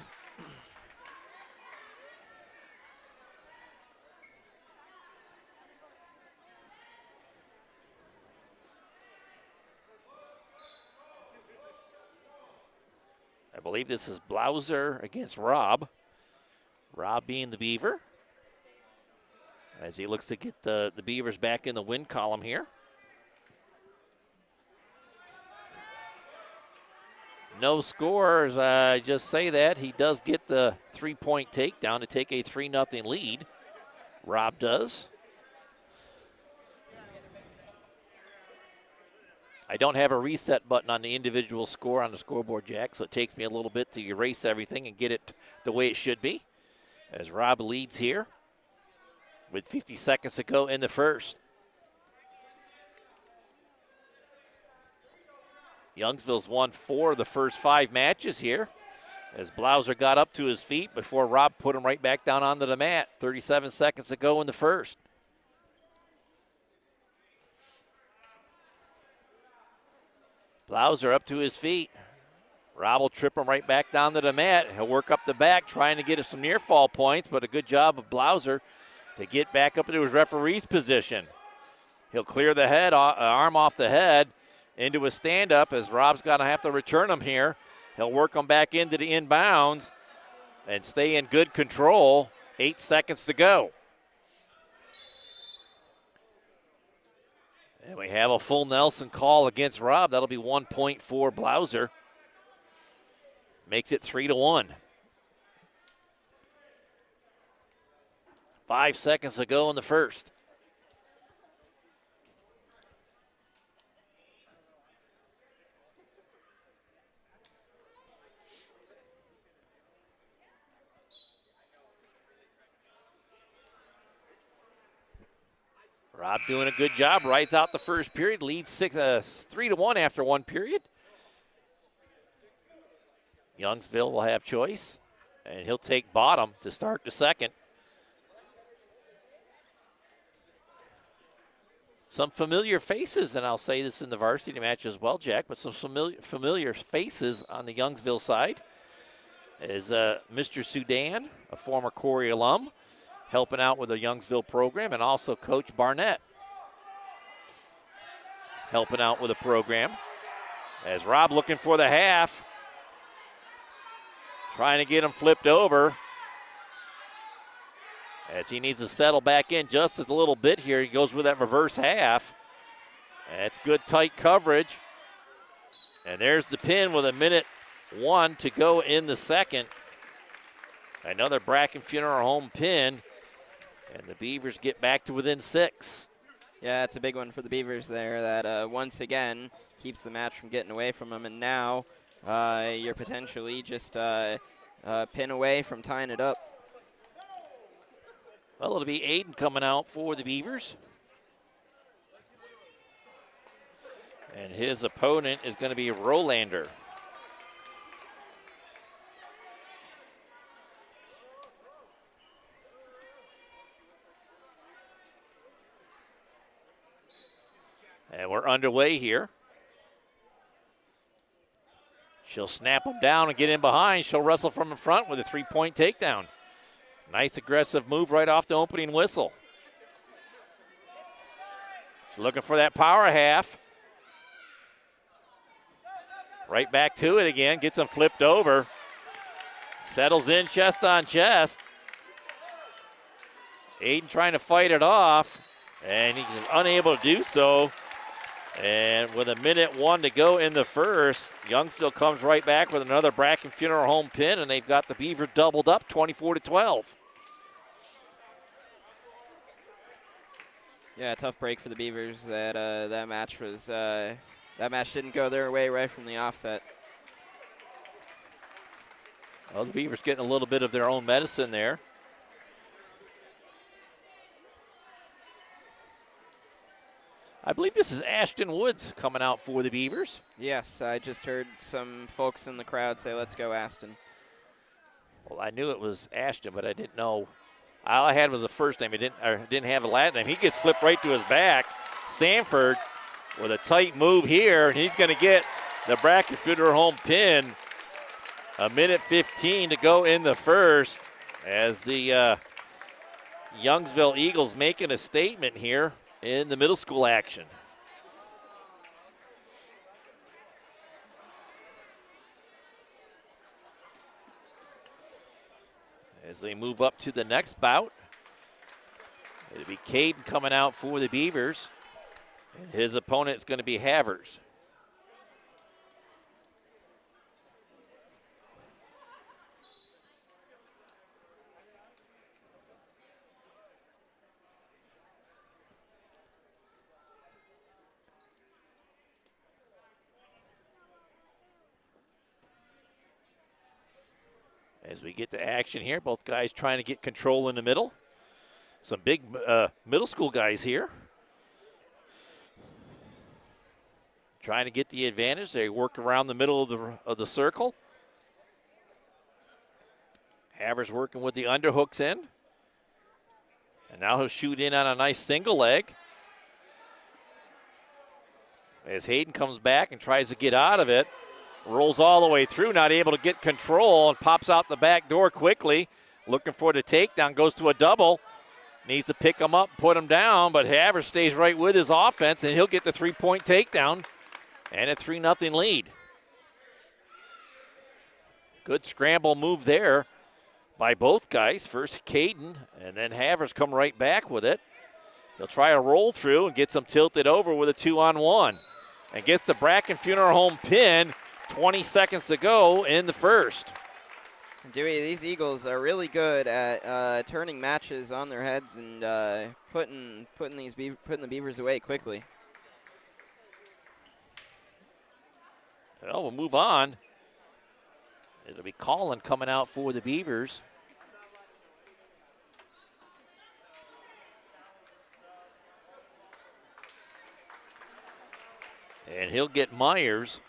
I believe this is Blauser against Rob. Rob being the Beaver, as he looks to get the Beavers back in the win column here. No scores, I just say that. He does get the 3-point takedown to take a 3-0 lead. Rob does. I don't have a reset button on the individual score on the scoreboard, Jack, so it takes me a little bit to erase everything and get it the way it should be. As Rob leads here with 50 seconds to go in the first. Youngsville's won 4 of the first 5 matches here as Blauser got up to his feet before Rob put him right back down onto the mat. 37 seconds to go in the first. Blauser up to his feet. Rob will trip him right back down to the mat. He'll work up the back trying to get some near fall points, but a good job of Blauser to get back up into his referee's position. He'll clear the head, arm off the head into a stand-up as Rob's going to have to return him here. He'll work him back into the inbounds and stay in good control. 8 seconds to go. And we have a full Nelson call against Rob. That'll be 1 point for Blauser. Makes it 3-1. 5 seconds to go in the first. Rob doing a good job, rides out the first period, leads 3-1 after one period. Youngsville will have choice, and he'll take bottom to start the second. Some familiar faces, and I'll say this in the varsity match as well, Jack, but some familiar faces on the Youngsville side is Mr. Sudan, a former Corry alum, helping out with the Youngsville program, and also Coach Barnett helping out with the program. As Rob looking for the half, trying to get him flipped over. As he needs to settle back in just a little bit here, he goes with that reverse half. That's good tight coverage. And there's the pin with 1:01 to go in the second. Another Bracken Funeral Home pin. And the Beavers get back to within 6. Yeah, it's a big one for the Beavers there that once again keeps the match from getting away from them. And now you're potentially just a pin away from tying it up. Well, it'll be Aiden coming out for the Beavers. And his opponent is going to be Rolander. And we're underway here. She'll snap him down and get in behind. She'll wrestle from in front with a 3-point takedown. Nice aggressive move right off the opening whistle. She's looking for that power half. Right back to it again. Gets him flipped over. Settles in chest on chest. Aiden trying to fight it off. And he's unable to do so. And with 1:01 to go in the first, Youngsville comes right back with another Bracken Funeral Home pin, and they've got the Beaver doubled up 24-12. Yeah, tough break for the Beavers. That match didn't go their way right from the offset. Well, the Beavers getting a little bit of their own medicine there. I believe this is Ashton Woods coming out for the Beavers. Yes, I just heard some folks in the crowd say, "Let's go, Ashton." Well, I knew it was Ashton, but I didn't know. All I had was the first name. I didn't have a last name. He gets flipped right to his back. Sanford with a tight move here, and he's going to get the Bracken Funeral Home pin. 1:15 to go in the first as the Youngsville Eagles making a statement here in the middle school action. As they move up to the next bout, it'll be Caden coming out for the Beavers. And his opponent is going to be Havers. As we get to action here, both guys trying to get control in the middle. Some big middle school guys here. Trying to get the advantage. They work around the middle of the circle. Havers working with the underhooks in. And now he'll shoot in on a nice single leg. As Hayden comes back and tries to get out of it. Rolls all the way through, not able to get control, and pops out the back door quickly. Looking for the takedown, goes to a double. Needs to pick him up, put him down, but Havers stays right with his offense, and he'll get the 3-point takedown and a 3-0 lead. Good scramble move there by both guys. First Caden, and then Havers come right back with it. He'll try a roll through and gets him tilted over with a 2-on-1. And gets the Bracken Funeral Home pin. 20 seconds to go in the first. Dewey, these Eagles are really good at turning matches on their heads and putting the Beavers away quickly. Well, we'll move on. It'll be Collin coming out for the Beavers. And he'll get Myers.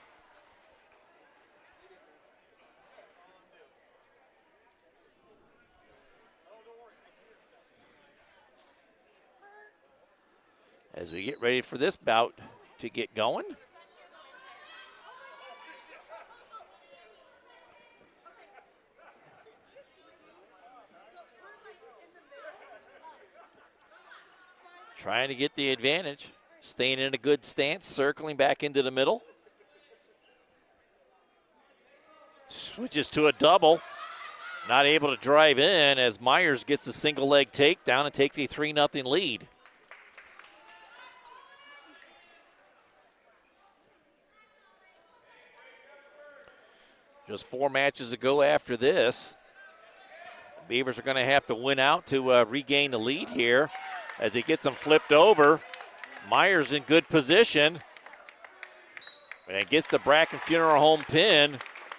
As we get ready for this bout to get going. Trying to get the advantage. Staying in a good stance, circling back into the middle. Switches to a double. Not able to drive in as Myers gets the single leg takedown and takes a 3-0 lead. Just 4 matches to go after this. The Beavers are going to have to win out to regain the lead here as he gets them flipped over. Myers in good position and gets the Bracken Funeral Home pin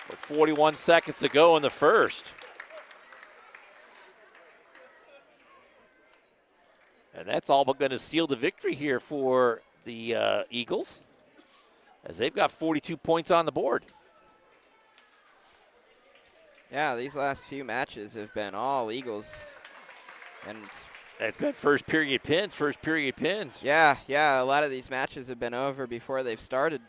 with 41 seconds to go in the first. And that's all but going to seal the victory here for the Eagles as they've got 42 points on the board. Yeah, these last few matches have been all Eagles. And it's been first period pins. Yeah, a lot of these matches have been over before they've started.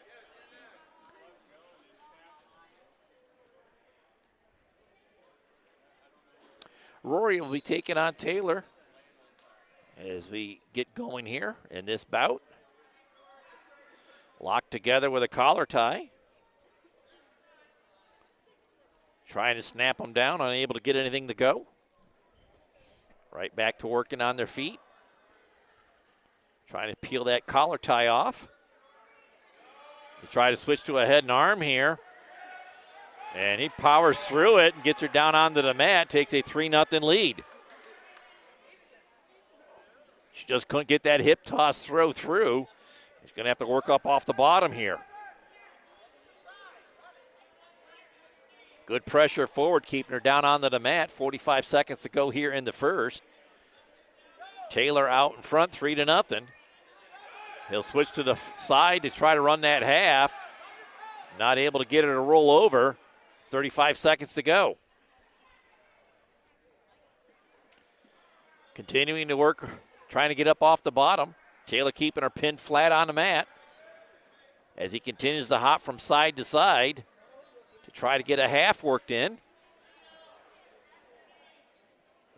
Rory will be taking on Taylor as we get going here in this bout. Locked together with a collar tie. Trying to snap them down, unable to get anything to go. Right back to working on their feet. Trying to peel that collar tie off. He try to switch to a head and arm here. And he powers through it and gets her down onto the mat, takes a 3-0 lead. She just couldn't get that hip toss throw through. She's going to have to work up off the bottom here. Good pressure forward, keeping her down onto the mat. 45 seconds to go here in the first. Taylor out in front, 3-0. He'll switch to the side to try to run that half. Not able to get her to roll over. 35 seconds to go. Continuing to work, trying to get up off the bottom. Taylor keeping her pinned flat on the mat as he continues to hop from side to side to try to get a half worked in.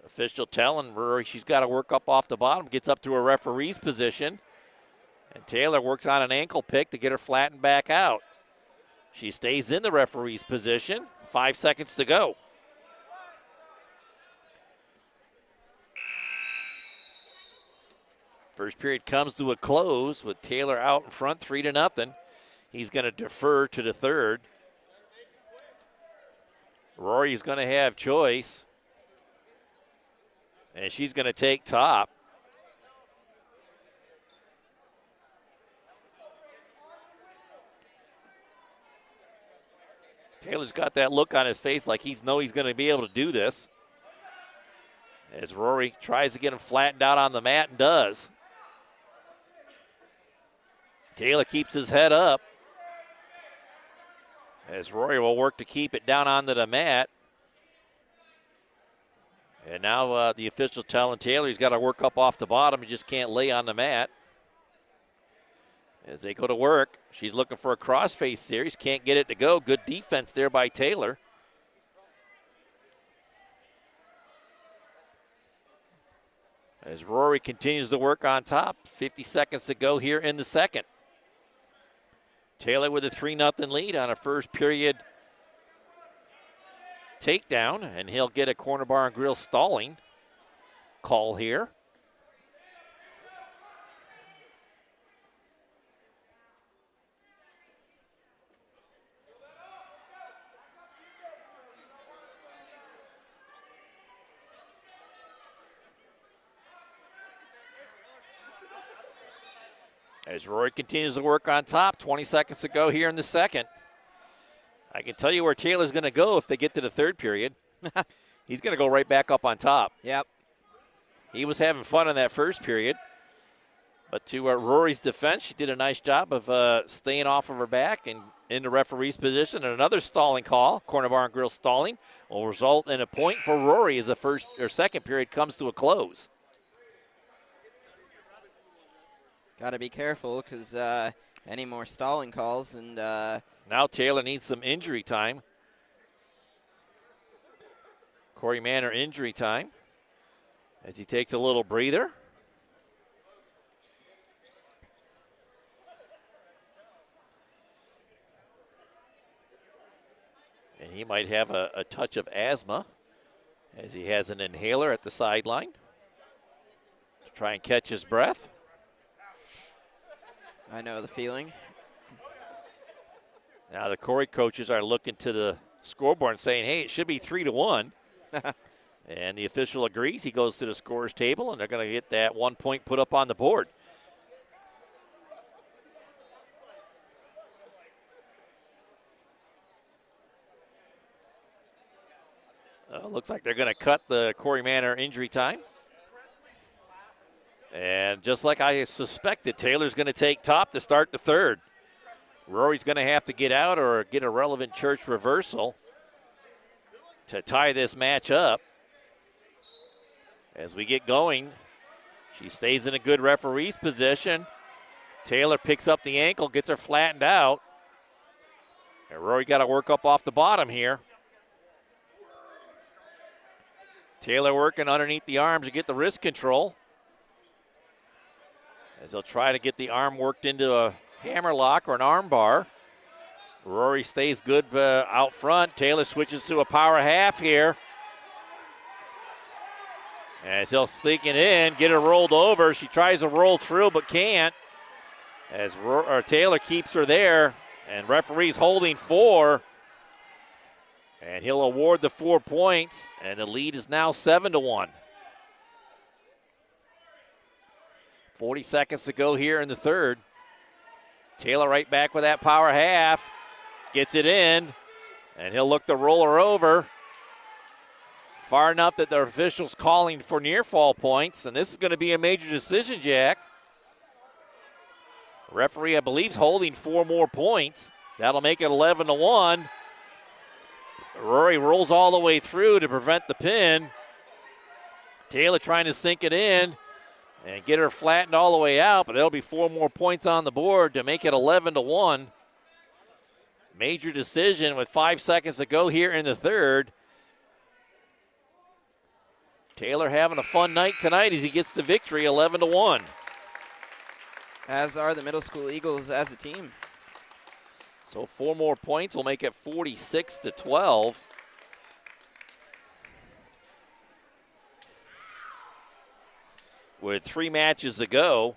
Official telling Rory she's got to work up off the bottom, gets up to a referee's position. And Taylor works on an ankle pick to get her flattened back out. She stays in the referee's position. 5 seconds to go. First period comes to a close with Taylor out in front, 3-0. He's going to defer to the third. Rory's going to have choice. And she's going to take top. Taylor's got that look on his face like he's going to be able to do this. As Rory tries to get him flattened out on the mat and does. Taylor keeps his head up. As Rory will work to keep it down onto the mat. And now the official telling Taylor he's got to work up off the bottom. He just can't lay on the mat. As they go to work, she's looking for a crossface series. Can't get it to go. Good defense there by Taylor. As Rory continues to work on top, 50 seconds to go here in the second. Taylor with a 3-0 lead on a first period takedown, and he'll get a corner bar and grill stalling call here. As Rory continues to work on top, 20 seconds to go here in the second. I can tell you where Taylor's going to go if they get to the third period. He's going to go right back up on top. Yep. He was having fun in that first period. But to Rory's defense, she did a nice job of staying off of her back and in the referee's position. And another stalling call, Corner Bar and Grill stalling, will result in a point for Rory as the first or second period comes to a close. Got to be careful because any more stalling calls and now Taylor needs some injury time. Corey Manor injury time as he takes a little breather. And he might have a touch of asthma as he has an inhaler at the sideline to try and catch his breath. I know the feeling. Now the Corey coaches are looking to the scoreboard and saying, hey, it should be 3-1. And the official agrees. He goes to the scorer's table, and they're going to get that 1 point put up on the board. Looks like they're going to cut the Corey Manor injury time. And just like I suspected, Taylor's going to take top to start the third. Rory's going to have to get out or get a relevant church reversal to tie this match up. As we get going, she stays in a good referee's position. Taylor picks up the ankle, gets her flattened out. And Rory got to work up off the bottom here. Taylor working underneath the arms to get the wrist control. As they'll try to get the arm worked into a hammer lock or an arm bar. Rory stays good out front. Taylor switches to a power half here. As he'll sneak it in, get her rolled over. She tries to roll through but can't. As Taylor keeps her there. And referee's holding 4. And he'll award the 4 points. And the lead is now 7-1. 40 seconds to go here in the third. Taylor right back with that power half. Gets it in. And he'll look to roll her over. Far enough that the official's calling for near fall points. And this is going to be a major decision, Jack. Referee, I believe, is holding 4 more points. That'll make it 11-1. Rory rolls all the way through to prevent the pin. Taylor trying to sink it in and get her flattened all the way out, but there'll be 4 more points on the board to make it 11-1. Major decision with 5 seconds to go here in the third. Taylor having a fun night tonight as he gets the victory, 11-1. As are the Middle School Eagles as a team. So 4 more points will make it 46-12. With 3 matches to go.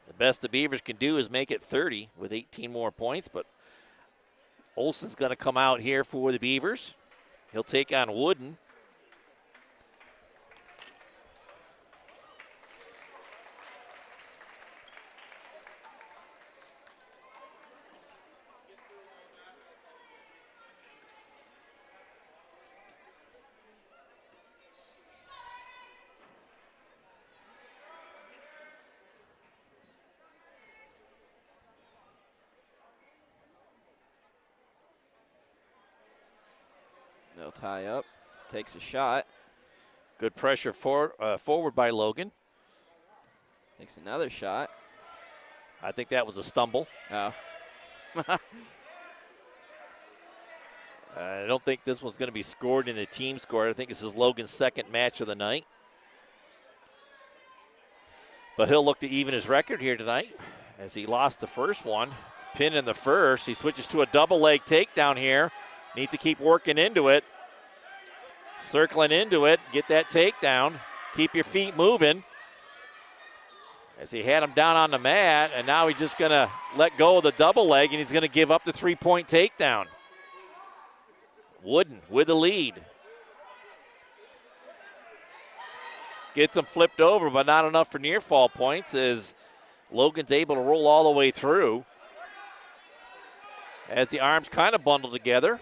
The best the Beavers can do is make it 30 with 18 more points, but Olson's going to come out here for the Beavers. He'll take on Wooden. They'll tie up. Takes a shot. Good pressure forward by Logan. Takes another shot. I think that was a stumble. Oh. I don't think this one's going to be scored in the team score. I think this is Logan's second match of the night. But he'll look to even his record here tonight as he lost the first one. Pin in the first. He switches to a double leg takedown here. Needs to keep working into it. Circling into it. Get that takedown. Keep your feet moving. As he had him down on the mat, and now he's just going to let go of the double leg, and he's going to give up the 3-point takedown. Wooden with the lead. Gets him flipped over, but not enough for near fall points as Logan's able to roll all the way through. As the arms kind of bundle together.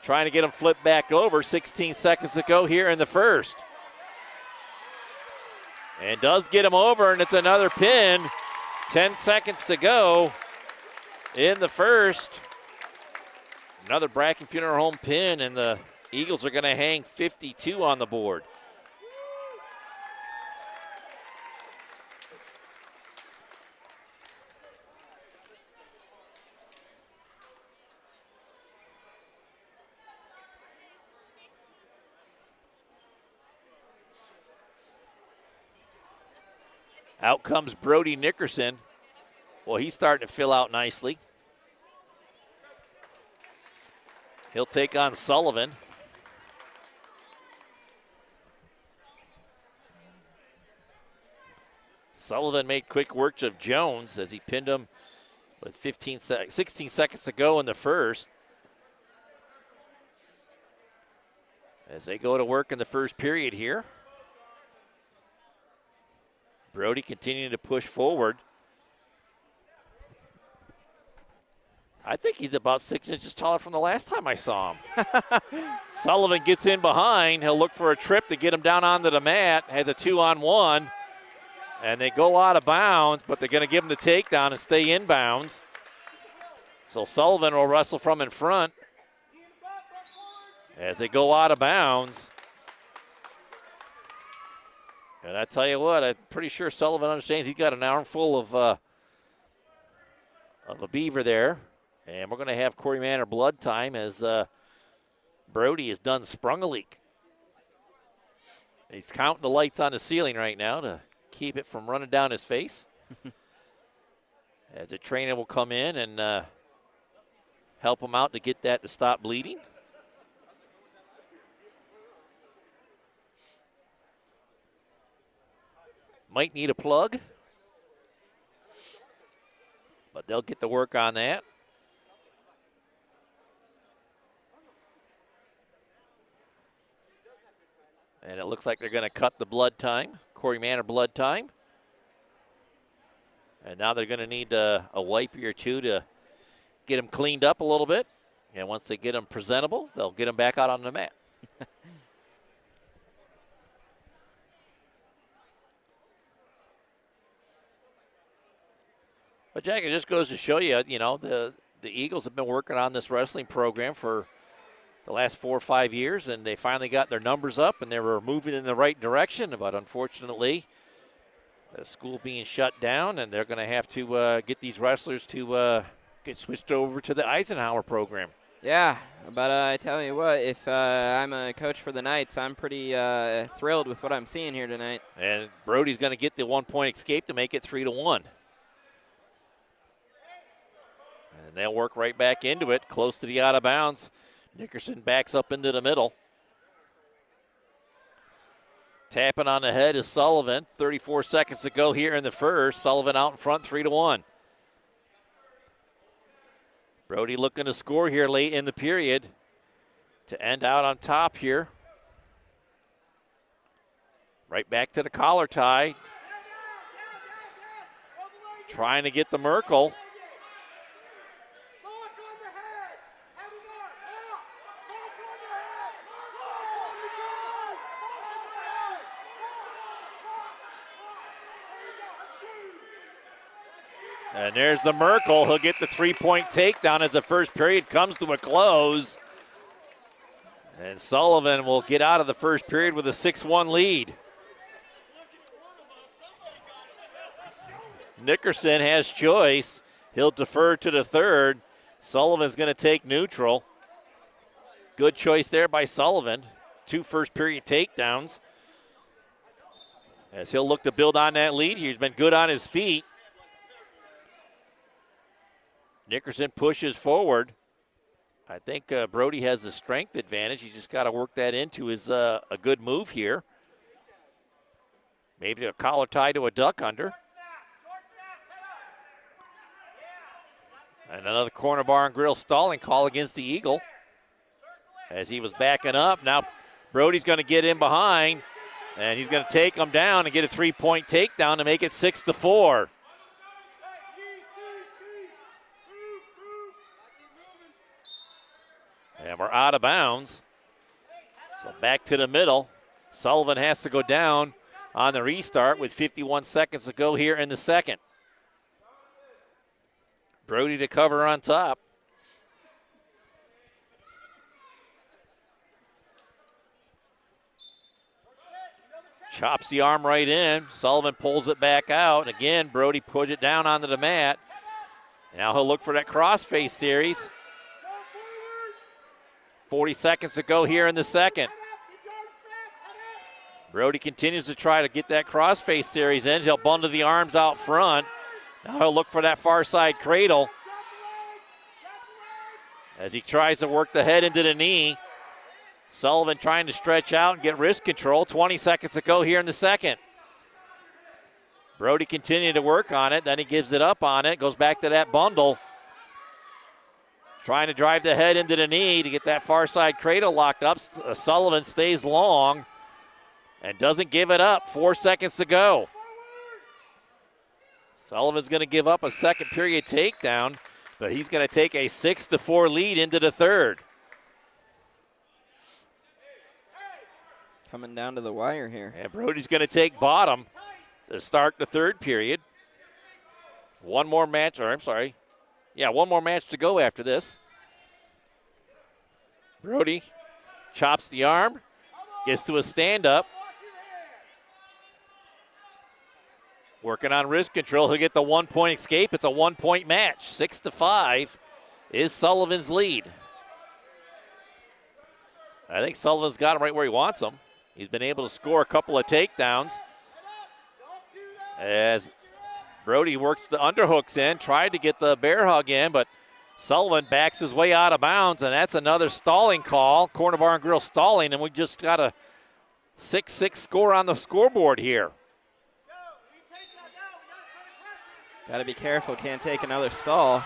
Trying to get him flipped back over. 16 seconds to go here in the first. And does get him over, and it's another pin. 10 seconds to go in the first. Another Bracken Funeral Home pin, and the Eagles are going to hang 52 on the board. Out comes Brody Nickerson. Well, he's starting to fill out nicely. He'll take on Sullivan. Sullivan made quick work of Jones as he pinned him with 16 seconds to go in the first. As they go to work in the first period here. Brody continuing to push forward. I think he's about 6 inches taller from the last time I saw him. Sullivan gets in behind. He'll look for a trip to get him down onto the mat. Has a 2-on-1. And they go out of bounds, but they're going to give him the takedown and stay in bounds. So Sullivan will wrestle from in front as they go out of bounds. And I tell you what, I'm pretty sure Sullivan understands he's got an armful of a beaver there. And we're going to have Corry Manor blood time as Brody has done sprung a leak. He's counting the lights on the ceiling right now to keep it from running down his face. As the trainer will come in and help him out to get that to stop bleeding. Might need a plug, but they'll get to work on that. And it looks like they're going to cut the blood time, Corry Manor blood time. And now they're going to need a wipey or two to get them cleaned up a little bit. And once they get them presentable, they'll get them back out on the mat. But, Jack, it just goes to show you, you know, the Eagles have been working on this wrestling program for the last 4 or 5 years, and they finally got their numbers up, and they were moving in the right direction. But unfortunately, the school being shut down, and they're going to have to get these wrestlers to get switched over to the Eisenhower program. Yeah, but I tell you what, if I'm a coach for the Knights, I'm pretty thrilled with what I'm seeing here tonight. And Brody's going to get the 1-point escape to make it 3-1. And they'll work right back into it, close to the out of bounds. Nickerson backs up into the middle. Tapping on the head is Sullivan. 34 seconds to go here in the first. Sullivan out in front, 3-1. Brody looking to score here late in the period to end out on top here. Right back to the collar tie. Trying to get the Merkle. And there's the Merkle. He'll get the 3-point takedown as the first period comes to a close. And Sullivan will get out of the first period with a 6-1 lead. Nickerson has choice. He'll defer to the third. Sullivan's going to take neutral. Good choice there by Sullivan. 2 first period takedowns. As he'll look to build on that lead. He's been good on his feet. Nickerson pushes forward. I think Brody has the strength advantage. He's just got to work that into his a good move here. Maybe a collar tie to a duck under. And another corner bar and grill stalling call against the Eagle. As he was backing up. Now Brody's going to get in behind. And he's going to take them down and get a 3-point takedown to make it 6-4. And we're out of bounds. So back to the middle. Sullivan has to go down on the restart with 51 seconds to go here in the second. Brody to cover on top. Chops the arm right in. Sullivan pulls it back out. And again, Brody put it down onto the mat. Now he'll look for that crossface series. 40 seconds to go here in the second. Brody continues to try to get that crossface series in. He'll bundle the arms out front. Now he'll look for that far side cradle as he tries to work the head into the knee. Sullivan trying to stretch out and get wrist control. 20 seconds to go here in the second. Brody continuing to work on it. Then he gives it up on it. Goes back to that bundle. Trying to drive the head into the knee to get that far side cradle locked up. Sullivan stays long and doesn't give it up. 4 seconds to go. Sullivan's going to give up a second period takedown, but he's going to take a 6-4 lead into the third. Coming down to the wire here. And Brody's going to take bottom to start the third period. One more match to go after this. Brody chops the arm, gets to a stand-up. Working on wrist control. He'll get the 1-point escape. It's a 1-point match. 6-5 is Sullivan's lead. I think Sullivan's got him right where he wants him. He's been able to score a couple of takedowns as Brody works the underhooks in, tried to get the bear hug in, but Sullivan backs his way out of bounds, and that's another stalling call. Corner Bar and Grill stalling, and we just got a 6-6 score on the scoreboard here. Got to be careful, can't take another stall.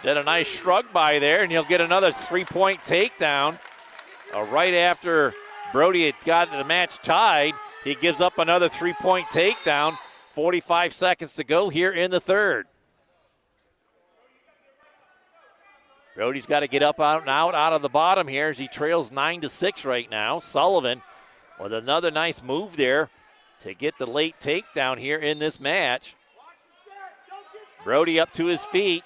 Did a nice shrug by there, and he'll get another 3-point takedown. Right after Brody had got the match tied, he gives up another 3-point takedown. 45 seconds to go here in the third. Brody's got to get up out and out of the bottom here as he trails 9-6 right now. Sullivan with another nice move there to get the late takedown here in this match. Brody up to his feet.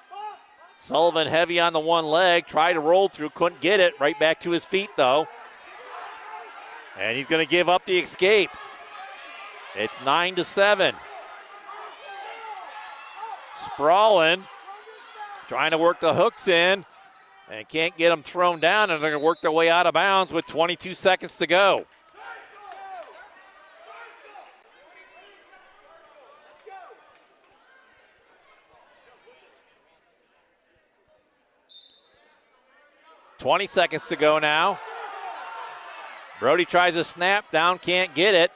Sullivan heavy on the one leg, tried to roll through, couldn't get it. Right back to his feet though. And he's going to give up the escape. It's 9-7. Sprawling, trying to work the hooks in, and can't get them thrown down, and they're going to work their way out of bounds with 22 seconds to go. $20 seconds to go now. Brody tries a snap down, can't get it.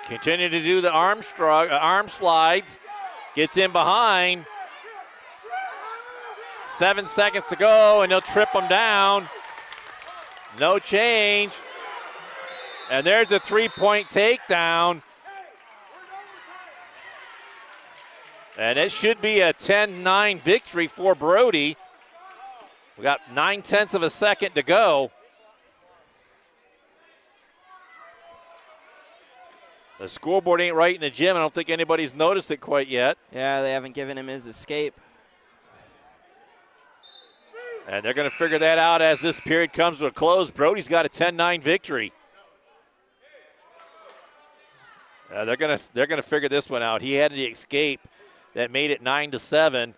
Continue to do the arm slides. Gets in behind. 7 seconds to go, and they'll trip him down. No change. And there's a 3-point takedown. And it should be a 10-9 victory for Brody. We got 9/10 of a second to go. The scoreboard ain't right in the gym. I don't think anybody's noticed it quite yet. Yeah, they haven't given him his escape. And they're going to figure that out as this period comes to a close. Brody's got a 10-9 victory. They're going to figure this one out. He had the escape that made it 9-7.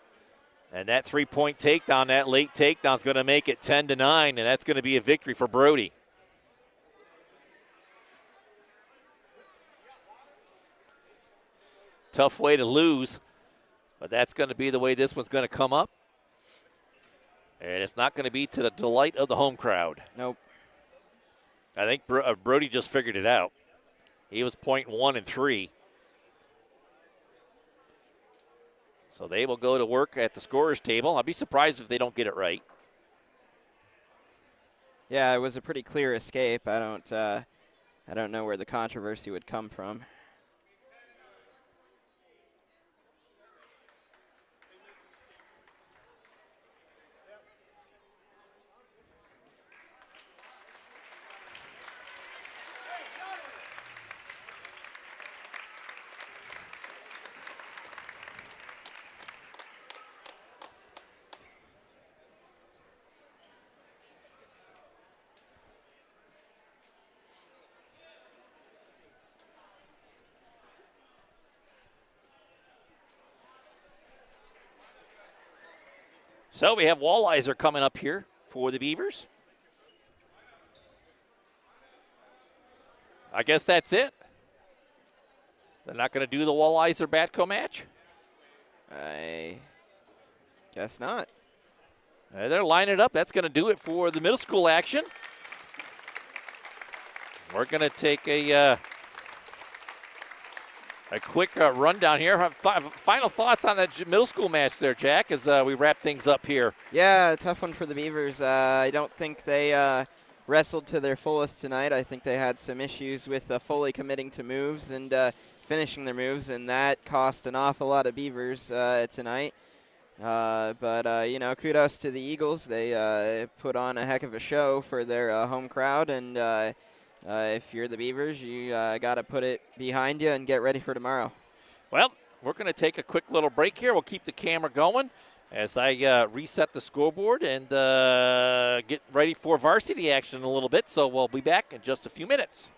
And that 3-point takedown, that late takedown, is going to make it 10-9, and that's going to be a victory for Brody. Tough way to lose, but that's going to be the way this one's going to come up. And it's not going to be to the delight of the home crowd. Nope. I think Brody just figured it out. He was point 1 and 3. So they will go to work at the scorer's table. I'll be surprised if they don't get it right. Yeah, it was a pretty clear escape. I don't know where the controversy would come from. So we have walleyes are coming up here for the Beavers. I guess that's it. They're not going to do the walleyes or Batco match? I guess not. They're lining it up. That's going to do it for the middle school action. We're going to take a quick rundown here. Final thoughts on that middle school match there, Jack, as we wrap things up here. Yeah, tough one for the Beavers. I don't think they wrestled to their fullest tonight. I think they had some issues with fully committing to moves and finishing their moves, and that cost an awful lot of Beavers tonight. But you know, kudos to the Eagles. They put on a heck of a show for their home crowd, and if you're the Beavers, you got to put it behind you and get ready for tomorrow. Well, we're going to take a quick little break here. We'll keep the camera going as I reset the scoreboard and get ready for varsity action in a little bit. So we'll be back in just a few minutes.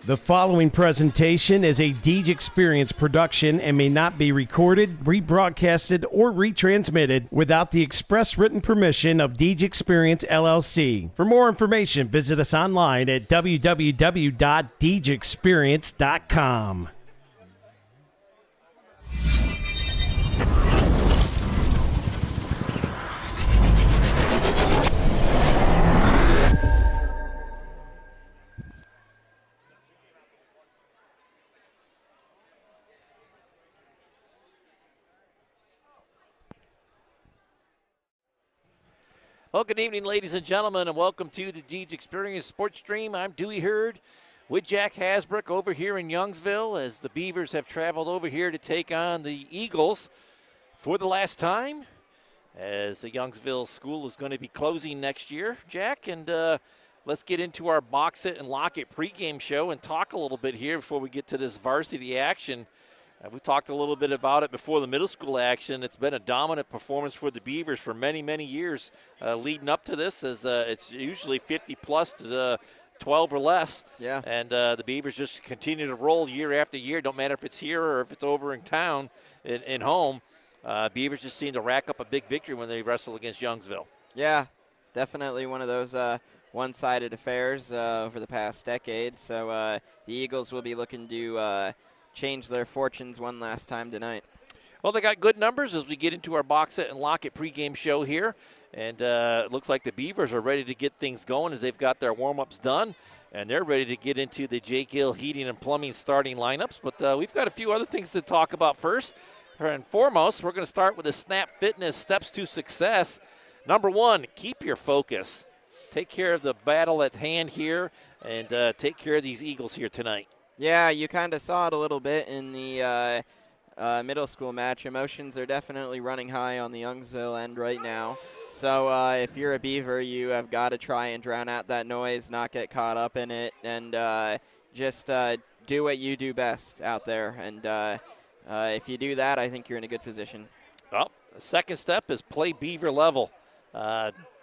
The following presentation is a Deej Experience production and may not be recorded, rebroadcasted, or retransmitted without the express written permission of Deej Experience LLC. For more information, visit us online at www.deejexperience.com. Well, good evening, ladies and gentlemen, and welcome to the Deej Experience Sports Stream. I'm Dewey Hurd with Jack Hasbrook over here in Youngsville as the Beavers have traveled over here to take on the Eagles for the last time, as the Youngsville school is going to be closing next year, Jack. And let's get into our Box It and Lock It pregame show and talk a little bit here before we get to this varsity action. We talked a little bit about it before the middle school action. It's been a dominant performance for the Beavers for many, many years leading up to this, as it's usually 50-plus to 12 or less. Yeah. And the Beavers just continue to roll year after year. Don't matter if it's here or if it's over in town, in home. Beavers just seem to rack up a big victory when they wrestle against Youngsville. Yeah, definitely one of those one-sided affairs over the past decade. So the Eagles will be looking to change their fortunes one last time tonight. Well, they got good numbers as we get into our Box It and Lock It pregame show here. And it looks like the Beavers are ready to get things going as they've got their warm-ups done. And they're ready to get into the Jake Hill Heating and Plumbing starting lineups. But we've got a few other things to talk about first. And foremost, we're going to start with the Snap Fitness Steps to Success. Number one, keep your focus. Take care of the battle at hand here and take care of these Eagles here tonight. Yeah, you kind of saw it a little bit in the middle school match. Emotions are definitely running high on the Youngsville end right now. So if you're a Beaver, you have got to try and drown out that noise, not get caught up in it, and just do what you do best out there. And if you do that, I think you're in a good position. Well, the second step is play Beaver level.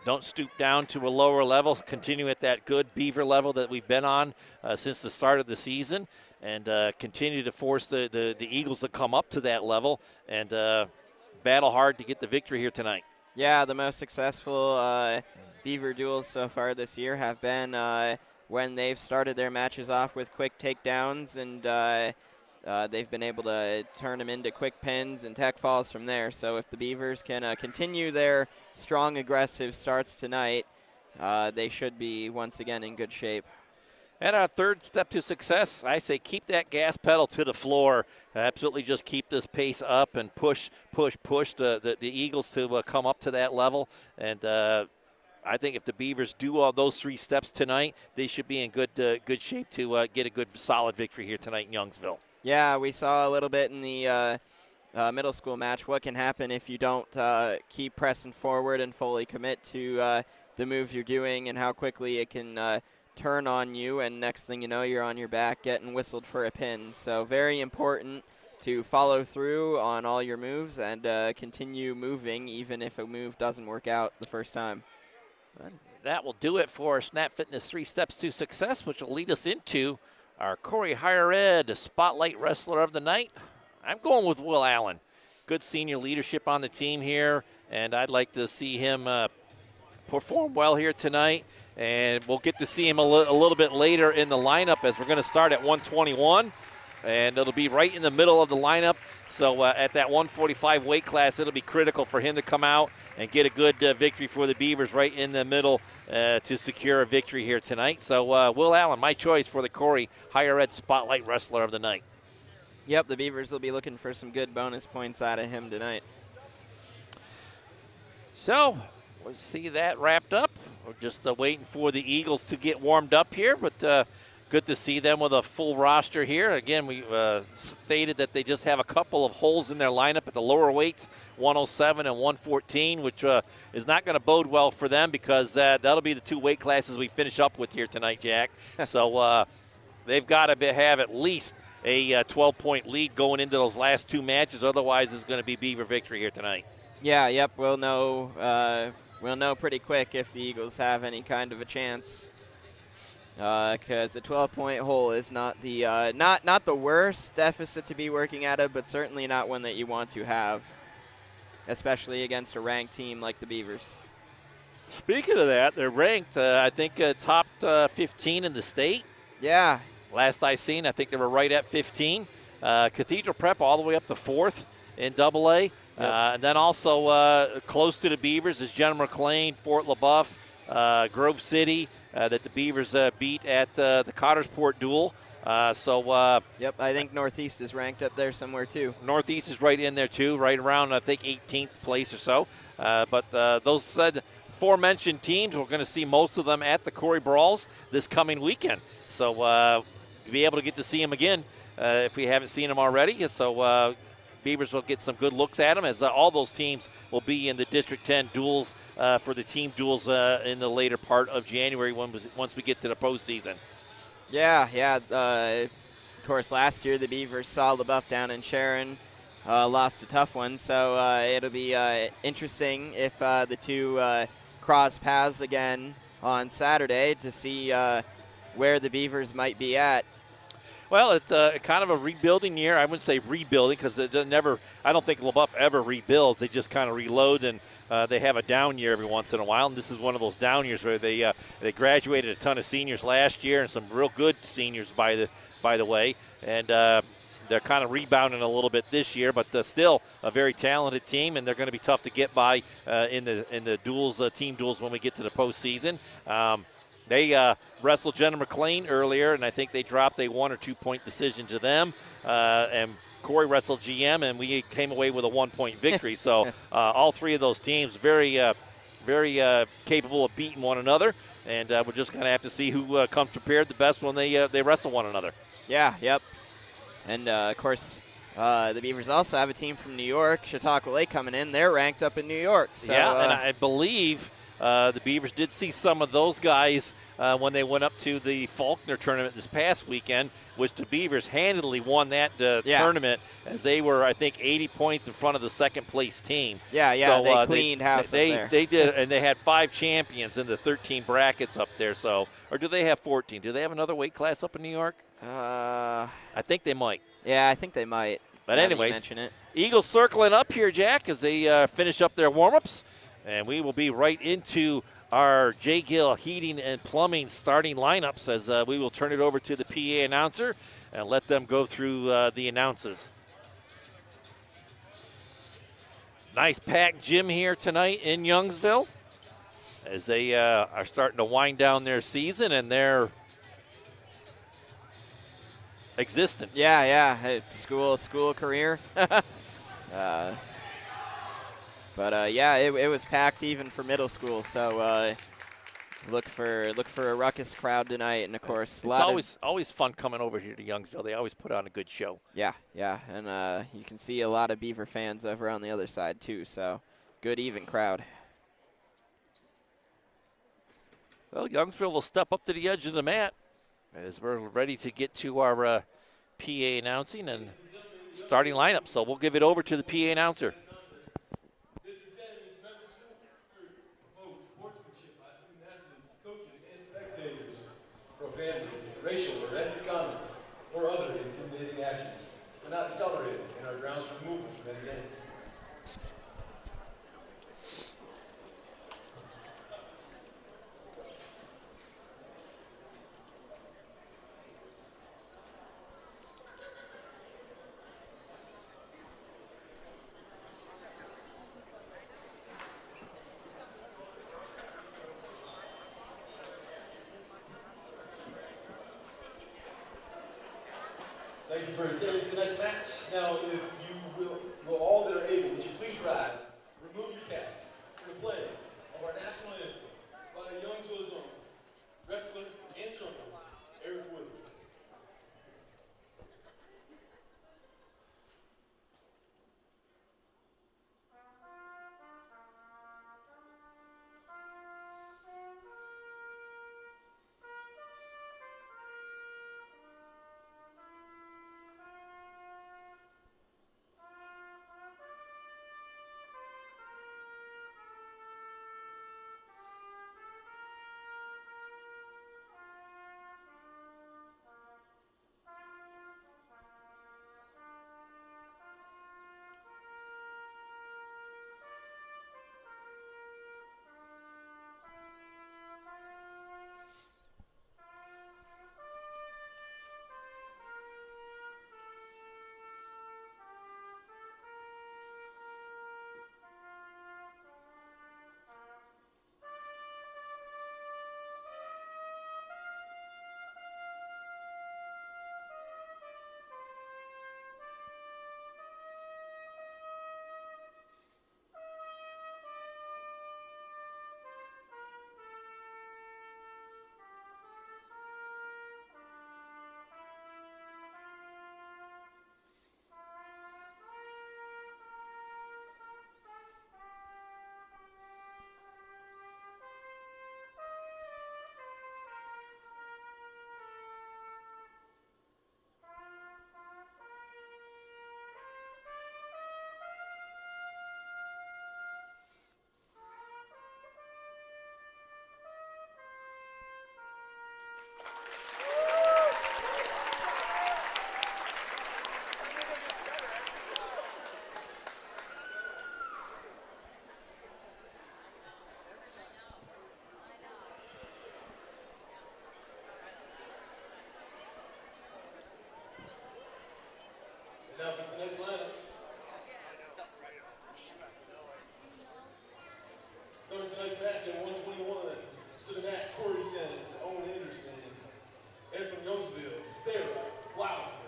Don't stoop down to a lower level. Continue at that good Beaver level that we've been on since the start of the season, and continue to force the Eagles to come up to that level and battle hard to get the victory here tonight. Yeah, the most successful Beaver duels so far this year have been when they've started their matches off with quick takedowns, and they've been able to turn them into quick pins and tech falls from there. So if the Beavers can continue their strong, aggressive starts tonight, they should be once again in good shape. And our third step to success, I say keep that gas pedal to the floor. Absolutely just keep this pace up and push the Eagles to come up to that level. And I think if the Beavers do all those three steps tonight, they should be in good shape to get a good, solid victory here tonight in Youngsville. Yeah, we saw a little bit in the middle school match what can happen if you don't keep pressing forward and fully commit to the moves you're doing, and how quickly it can turn on you, and next thing you know, you're on your back getting whistled for a pin. So very important to follow through on all your moves and continue moving even if a move doesn't work out the first time. That will do it for our Snap Fitness 3 Steps to Success, which will lead us into our Corry Higher Ed Spotlight Wrestler of the Night. I'm going with Will Allen. Good senior leadership on the team here, and I'd like to see him perform well here tonight. And we'll get to see him a little bit later in the lineup, as we're going to start at 121. And it'll be right in the middle of the lineup. So at that 145 weight class, it'll be critical for him to come out and get a good victory for the Beavers right in the middle to secure a victory here tonight. So Will Allen, my choice for the Corry Higher Ed Spotlight Wrestler of the Night. Yep, the Beavers will be looking for some good bonus points out of him tonight. So we'll see that wrapped up. We're just waiting for the Eagles to get warmed up here, but good to see them with a full roster here. Again, we stated that they just have a couple of holes in their lineup at the lower weights, 107 and 114, which is not going to bode well for them, because that'll be the two weight classes we finish up with here tonight, Jack. So they've got to have at least a 12-point lead going into those last two matches. Otherwise, it's going to be Beaver victory here tonight. Yeah, yep, we'll know pretty quick if the Eagles have any kind of a chance. because the 12-point hole is not the not the worst deficit to be working out of, but certainly not one that you want to have, especially against a ranked team like the Beavers. Speaking of that, they're ranked, I think, top 15 in the state. Yeah. Last I seen, I think they were right at 15. Cathedral Prep all the way up to 4th in AA. Yep. And then also close to the Beavers is Jenna McLean, Fort LaBeouf, Grove City, that the Beavers beat at the Cottersport Duel. Yep, I think Northeast is ranked up there somewhere too. Northeast is right in there too, right around, I think, 18th place or so. But those aforementioned teams, we're going to see most of them at the Corry Brawls this coming weekend. So we'll be able to get to see them again if we haven't seen them already. So Beavers will get some good looks at them, as all those teams will be in the District 10 duels for the team duels in the later part of January once we get to the postseason. Yeah. Of course, last year the Beavers saw LaBeouf down in Sharon, lost a tough one. So it'll be interesting if the two cross paths again on Saturday to see where the Beavers might be at. Well, it's kind of a rebuilding year. I wouldn't say rebuilding because I don't think LaBeouf ever rebuilds. They just kind of reload, and they have a down year every once in a while. And this is one of those down years where they graduated a ton of seniors last year, and some real good seniors by the way. And they're kind of rebounding a little bit this year, but still a very talented team, and they're going to be tough to get by in the duels, team duels, when we get to the postseason. They wrestled Jenna McLean earlier, and I think they dropped a 1 or 2 point decision to them. And Corry wrestled GM, and we came away with a 1 point victory. So all three of those teams very capable of beating one another, and we're just going to have to see who comes prepared the best when they wrestle one another. Yeah, yep. And, of course, the Beavers also have a team from New York, Chautauqua Lake, coming in. They're ranked up in New York. So, yeah, and I believe the Beavers did see some of those guys when they went up to the Faulkner tournament this past weekend, which the Beavers handily won that tournament, as they were, I think, 80 points in front of the second-place team. Yeah, so, they cleaned house up there. They did, and they had 5 champions in the 13 brackets up there. So, or do they have 14? Do they have another weight class up in New York? I think they might. Yeah, I think they might. But anyways, Eagles circling up here, Jack, as they finish up their warm-ups. And we will be right into our J. Gill Heating and Plumbing starting lineups, as we will turn it over to the PA announcer and let them go through the announces. Nice packed gym here tonight in Youngsville, as they are starting to wind down their season and their existence. Yeah. Hey, school career. But yeah, it was packed even for middle school. So look for a ruckus crowd tonight, and of course, it's always fun coming over here to Youngsville. They always put on a good show. Yeah, and you can see a lot of Beaver fans over on the other side too. So good even crowd. Well, Youngsville will step up to the edge of the mat as we're ready to get to our PA announcing and starting lineup. So we'll give it over to the PA announcer. Profanity, racial or ethnic comments, or other intimidating actions are not tolerated and are grounds for removal from any game. Thank you for attending tonight's match. Now, if you will all that are able, would you please rise, remove your caps, for the playing of our national anthem by Youngsville's own wrestler and drummer, Eric Williams. Now for tonight's lineups. Going tonight's match at 121 to the mat, Corry Beavers, Owen Anderson, and from Youngsville, Sarah Blauser.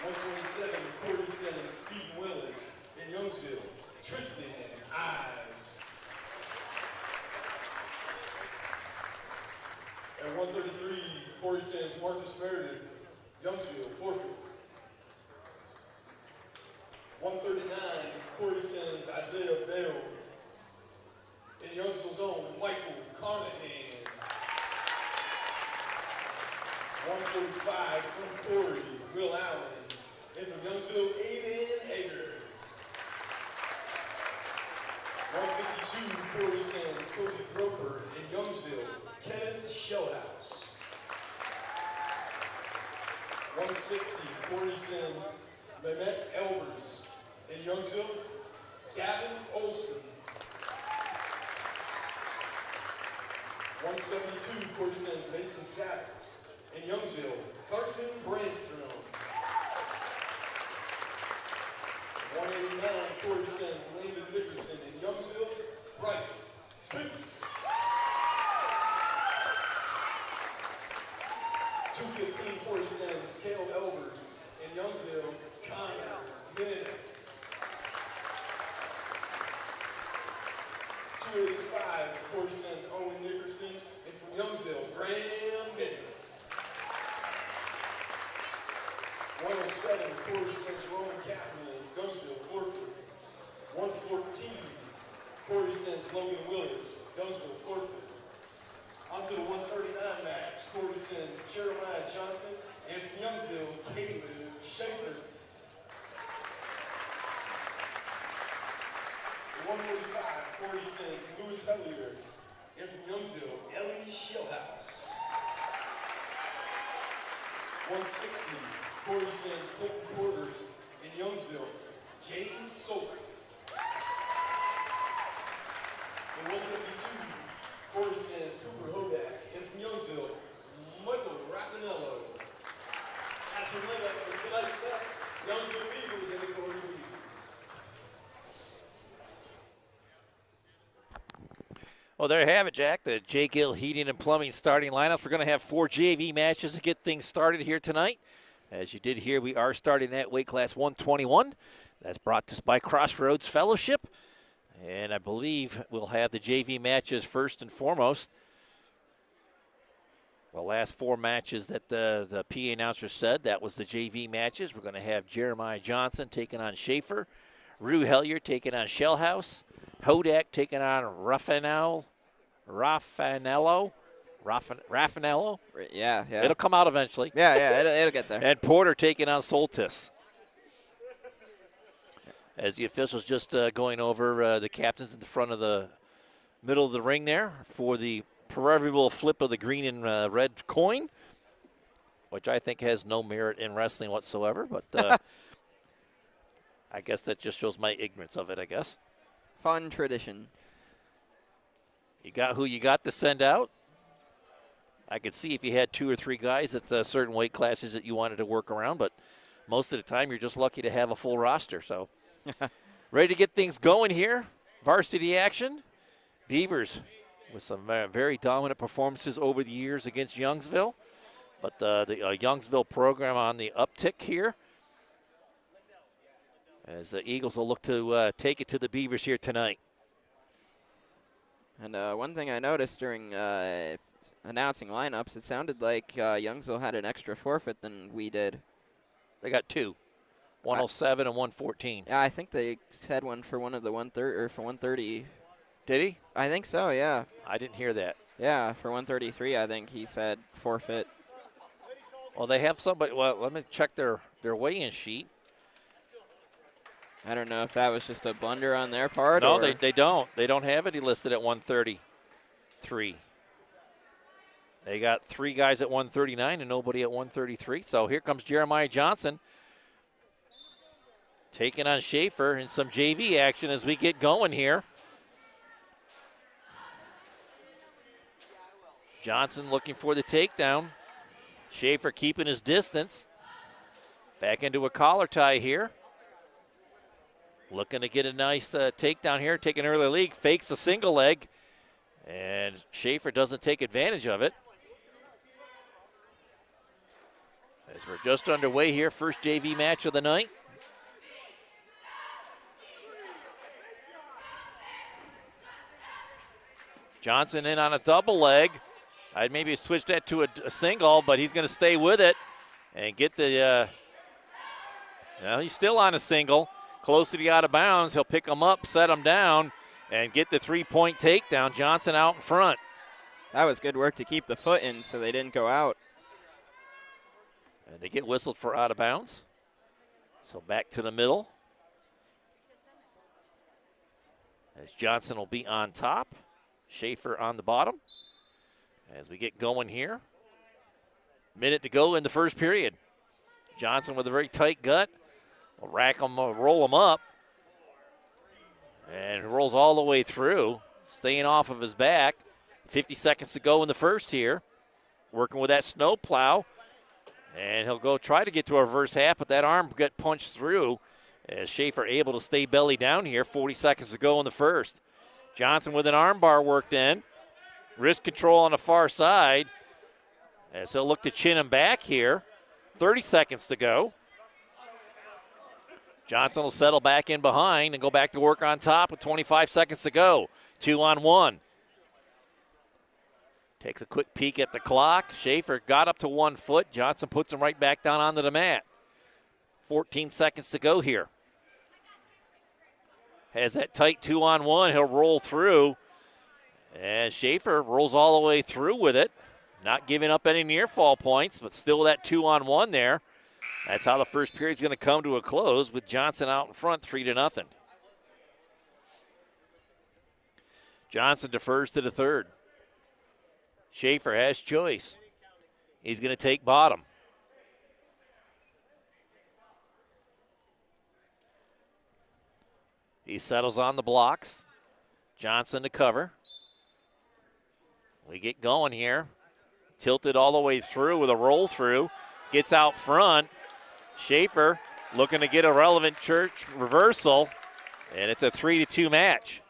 127, Corry Beavers, Stephen Willis, in Youngsville, Tristan Ives. At 133, Corry Beavers, Marcus Meredith, Youngsville, forfeit. 139, Corry Beavers, Isaiah Bell. In Youngsville's own, Michael Carnahan. 145, from Corry, Will Allen. And from Youngsville, Aiden Hager. 152, Corry Beavers, Cody Groper. In Youngsville, Kenneth Shellhouse. 160, Corry Beavers, Mehmet Elvers. In Youngsville, Gavin Olson. 172, Corry Beavers, Mason Savitz. In Youngsville, Carson Brandstrom. 189, Corry Beavers, Landon Nickerson. In Youngsville, Bryce Spence. 215, Corry Beavers, Caleb Elvers. In Youngsville, Connor Minnis. 285, Corry Beavers, Owen Nickerson. And from Youngsville, Graham Minnis. 107, Corry Beavers, Roman Kaplan. Youngsville, forfeit. 114, Corry Beavers, Logan Willis. Youngsville, forfeit. On to the 139 match, Corry Beavers, Jeremiah Johnson. And from Youngsville, Caitlin Schaefer. 145, Corry Beavers, Lewis Hellier. And from Youngsville, Ellie Shellhouse. 160, Corry Beavers, Clinton Porter. In Youngsville, James Sosa. And 172, Corry Beavers, Cooper Hodak. And from Youngsville, Michael Raffanello. That's your lineup for tonight's match. Youngsville Beavers and the Corry Beavers. Well, there you have it, Jack. The J. Gill Heating and Plumbing starting lineups. We're going to have 4 JV matches to get things started here tonight. As you did hear, we are starting at weight class 121. That's brought to us by Crossroads Fellowship. And I believe we'll have the JV matches first and foremost. The last 4 matches that the PA announcer said, that was the JV matches. We're going to have Jeremiah Johnson taking on Schaefer, Rue Hellier taking on Shellhouse, Hodak taking on Raffanello. Yeah. It'll come out eventually. Yeah, it'll get there. And Porter taking on Soltis. As the officials just going over the captains in the front of the middle of the ring there for the proverbial flip of the green and red coin, which I think has no merit in wrestling whatsoever, but I guess that just shows my ignorance of it, I guess. Fun tradition. You got who you got to send out. I could see if you had 2 or 3 guys at certain weight classes that you wanted to work around, but most of the time you're just lucky to have a full roster. So ready to get things going here. Varsity action. Beavers with some very dominant performances over the years against Youngsville, but the Youngsville program on the uptick here, as the Eagles will look to take it to the Beavers here tonight. And one thing I noticed during announcing lineups, it sounded like Youngsville had an extra forfeit than we did. They got 2, 107 and 114. Yeah, I think they said one for one of the 130 or for 130. Did he? I think so. Yeah. I didn't hear that. Yeah, for 133, I think he said forfeit. Well, they have somebody. Well, let me check their weigh-in sheet. I don't know if that was just a blunder on their part. No, or they don't. They don't have it listed at 133. They got 3 guys at 139 and nobody at 133. So here comes Jeremiah Johnson taking on Schaefer in some JV action as we get going here. Johnson looking for the takedown. Schaefer keeping his distance. Back into a collar tie here. Looking to get a nice takedown here, take an early lead, fakes a single leg, and Schaefer doesn't take advantage of it. As we're just underway here, first JV match of the night. Johnson in on a double leg. I'd maybe switch that to a single, but he's going to stay with it and get the, he's still on a single. Close to the out of bounds. He'll pick him up, set him down, and get the 3-point takedown. Johnson out in front. That was good work to keep the foot in so they didn't go out. And they get whistled for out of bounds. So back to the middle. As Johnson will be on top. Schaefer on the bottom. As we get going here. Minute to go in the first period. Johnson with a very tight gut. Will rack him, roll him up. And rolls all the way through. Staying off of his back. 50 seconds to go in the first here. Working with that snow plow. And he'll go try to get to a reverse half, but that arm got punched through. As Schaefer able to stay belly down here. 40 seconds to go in the first. Johnson with an arm bar worked in. Wrist control on the far side. As he'll look to chin him back here. 30 seconds to go. Johnson will settle back in behind and go back to work on top with 25 seconds to go. 2-on-1. Takes a quick peek at the clock. Schaefer got up to 1 foot. Johnson puts him right back down onto the mat. 14 seconds to go here. Has that tight 2-on-1. He'll roll through. And Schaefer rolls all the way through with it. Not giving up any near fall points, but still that 2-on-1 there. That's how the first period is going to come to a close with Johnson out in front 3-0. Johnson defers to the third. Schaefer has choice. He's going to take bottom. He settles on the blocks. Johnson to cover. We get going here. Tilted all the way through with a roll through. Gets out front. Schaefer looking to get a relevant church reversal. And it's a 3-2 match.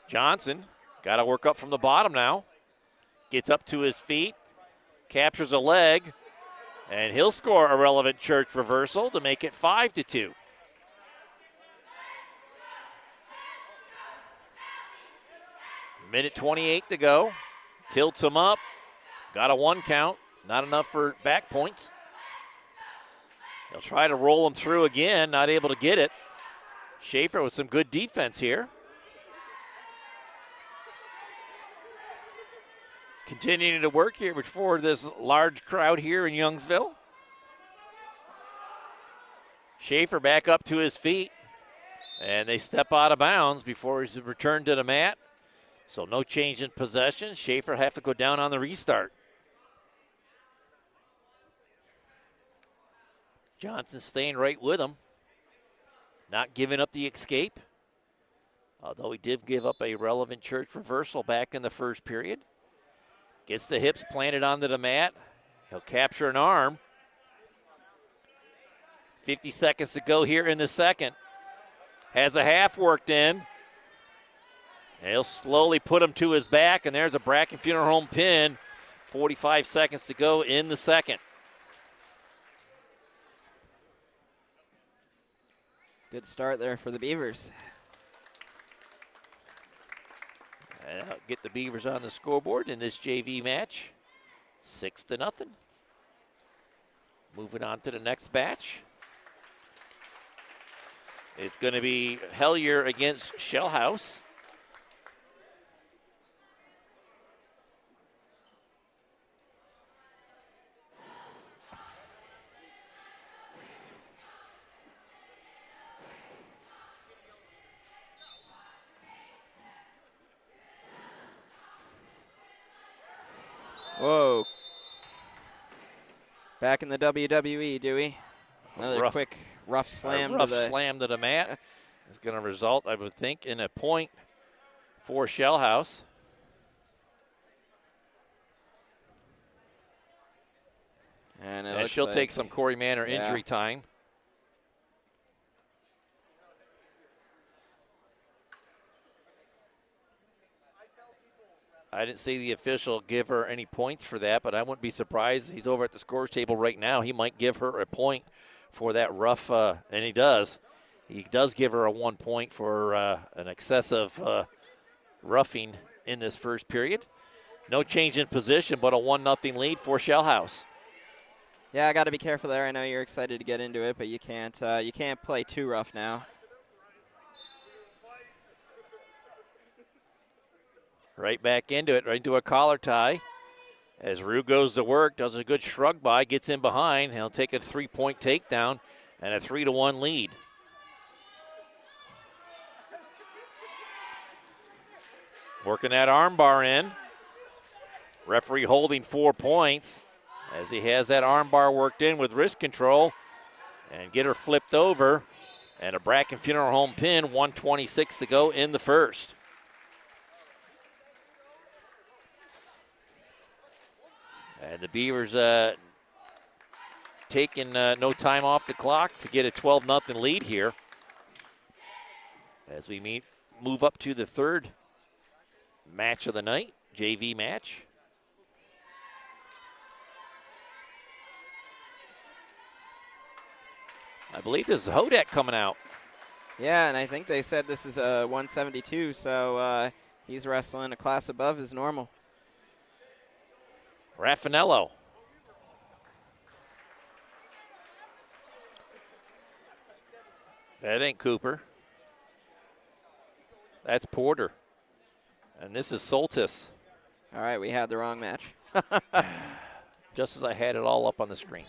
Johnson got to work up from the bottom now. Gets up to his feet. Captures a leg. And he'll score a relevant church reversal to make it 5-2. Minute 28 to go. Tilts him up. Got a 1 count. Not enough for back points. He'll try to roll him through again. Not able to get it. Schaefer with some good defense here. Continuing to work here before this large crowd here in Youngsville. Schaefer back up to his feet. And they step out of bounds before he's returned to the mat. So no change in possession. Schaefer have to go down on the restart. Johnson staying right with him. Not giving up the escape. Although he did give up a relevant church reversal back in the first period. Gets the hips planted onto the mat. He'll capture an arm. 50 seconds to go here in the second. Has a half worked in. And he'll slowly put him to his back, and there's a Bracken Funeral Home pin. 45 seconds to go in the second. Good start there for the Beavers. And I'll get the Beavers on the scoreboard in this JV match. 6-0. Moving on to the next batch. It's going to be Hellier against Shell House. Whoa. Back in the WWE, Dewey. Another quick rough slam to the mat. Is going to result, I would think, in a point for Shell House. And she'll take some Corey Manor injury time. I didn't see the official give her any points for that, but I wouldn't be surprised. He's over at the scores table right now. He might give her a point for that rough, and he does. He does give her a 1 point for an excessive roughing in this first period. No change in position, but a 1-0 lead for Shell House. Yeah, I got to be careful there. I know you're excited to get into it, but you can't play too rough now. Right back into it, right into a collar tie. As Rue goes to work, does a good shrug by, gets in behind. He'll take a 3-point takedown and a 3-1 lead. Working that arm bar in. Referee holding 4 points as he has that arm bar worked in with wrist control and get her flipped over. And a Bracken Funeral Home pin, 1:26 to go in the first. And the Beavers taking no time off the clock to get a 12-0 lead here. As we move up to the third match of the night, JV match. I believe this is Hodak coming out. Yeah, and I think they said this is a 172, so he's wrestling a class above his normal. Raffanello. That ain't Cooper. That's Porter. And this is Soltis. All right, we had the wrong match. Just as I had it all up on the screen.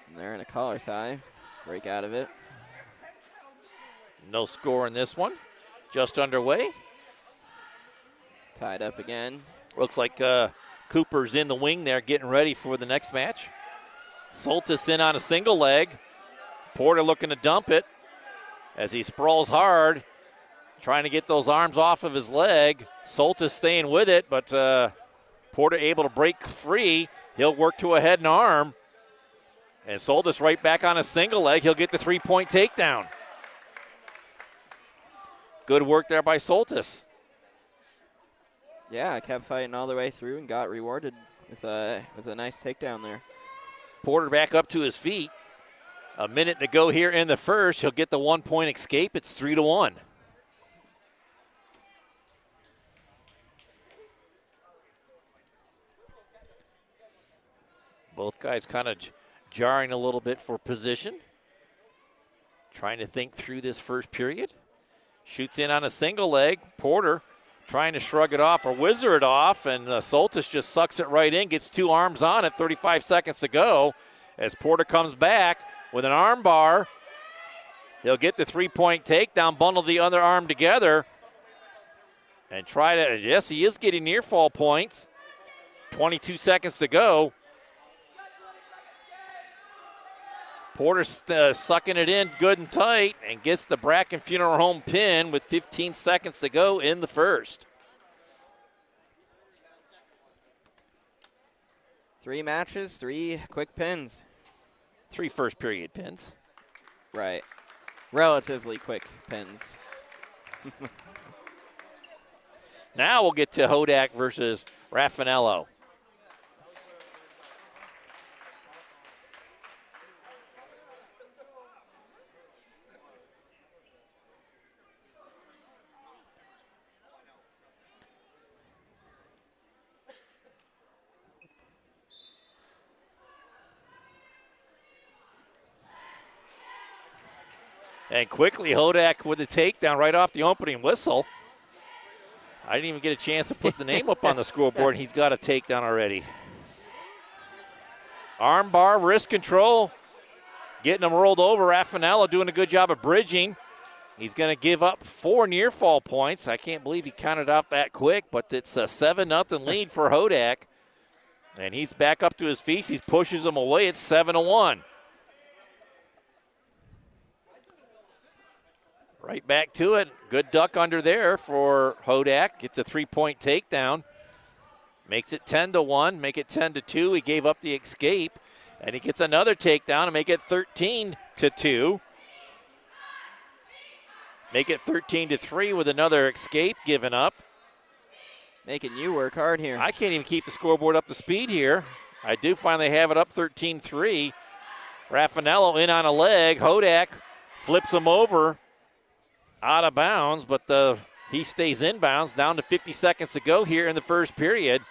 And they're in a collar tie. Break out of it. No score in this one. Just underway. Tied up again. Looks like Cooper's in the wing there getting ready for the next match. Soltis in on a single leg. Porter looking to dump it as he sprawls hard, trying to get those arms off of his leg. Soltis staying with it, but Porter able to break free. He'll work to a head and arm. And Soltis right back on a single leg. He'll get the 3-point takedown. Good work there by Soltis. Yeah, kept fighting all the way through and got rewarded with a nice takedown there. Porter back up to his feet. A minute to go here in the first. He'll get the 1-point escape. It's 3-1. Both guys kind of jarring a little bit for position. Trying to think through this first period. Shoots in on a single leg. Porter trying to shrug it off or whizzer it off, and Soltis just sucks it right in, gets 2 arms on it, 35 seconds to go. As Porter comes back with an arm bar, he'll get the 3-point takedown, bundle the other arm together, and try to, yes, he is getting near fall points. 22 seconds to go. Porter sucking it in good and tight and gets the Bracken Funeral Home pin with 15 seconds to go in the first. 3 matches, 3 quick pins. 3 first period pins. Right. Relatively quick pins. Now we'll get to Hodak versus Raffanello. And quickly, Hodak with the takedown right off the opening whistle. I didn't even get a chance to put the name up on the scoreboard, and he's got a takedown already. Arm bar, wrist control, getting him rolled over. Raffanello doing a good job of bridging. He's going to give up 4 near fall points. I can't believe he counted out that quick, but it's a 7-0 lead for Hodak. And he's back up to his feet. He pushes him away. It's 7-1. Right back to it. Good duck under there for Hodak. Gets a 3-point takedown. Makes it 10-1, make it 10-2. He gave up the escape, and he gets another takedown and make it 13-2. Make it 13-3 with another escape given up. Making you work hard here. I can't even keep the scoreboard up to speed here. I do finally have it up 13-3. Raffanello in on a leg. Hodak flips him over out of bounds, but he stays inbounds. Down to 50 seconds to go here in the first period.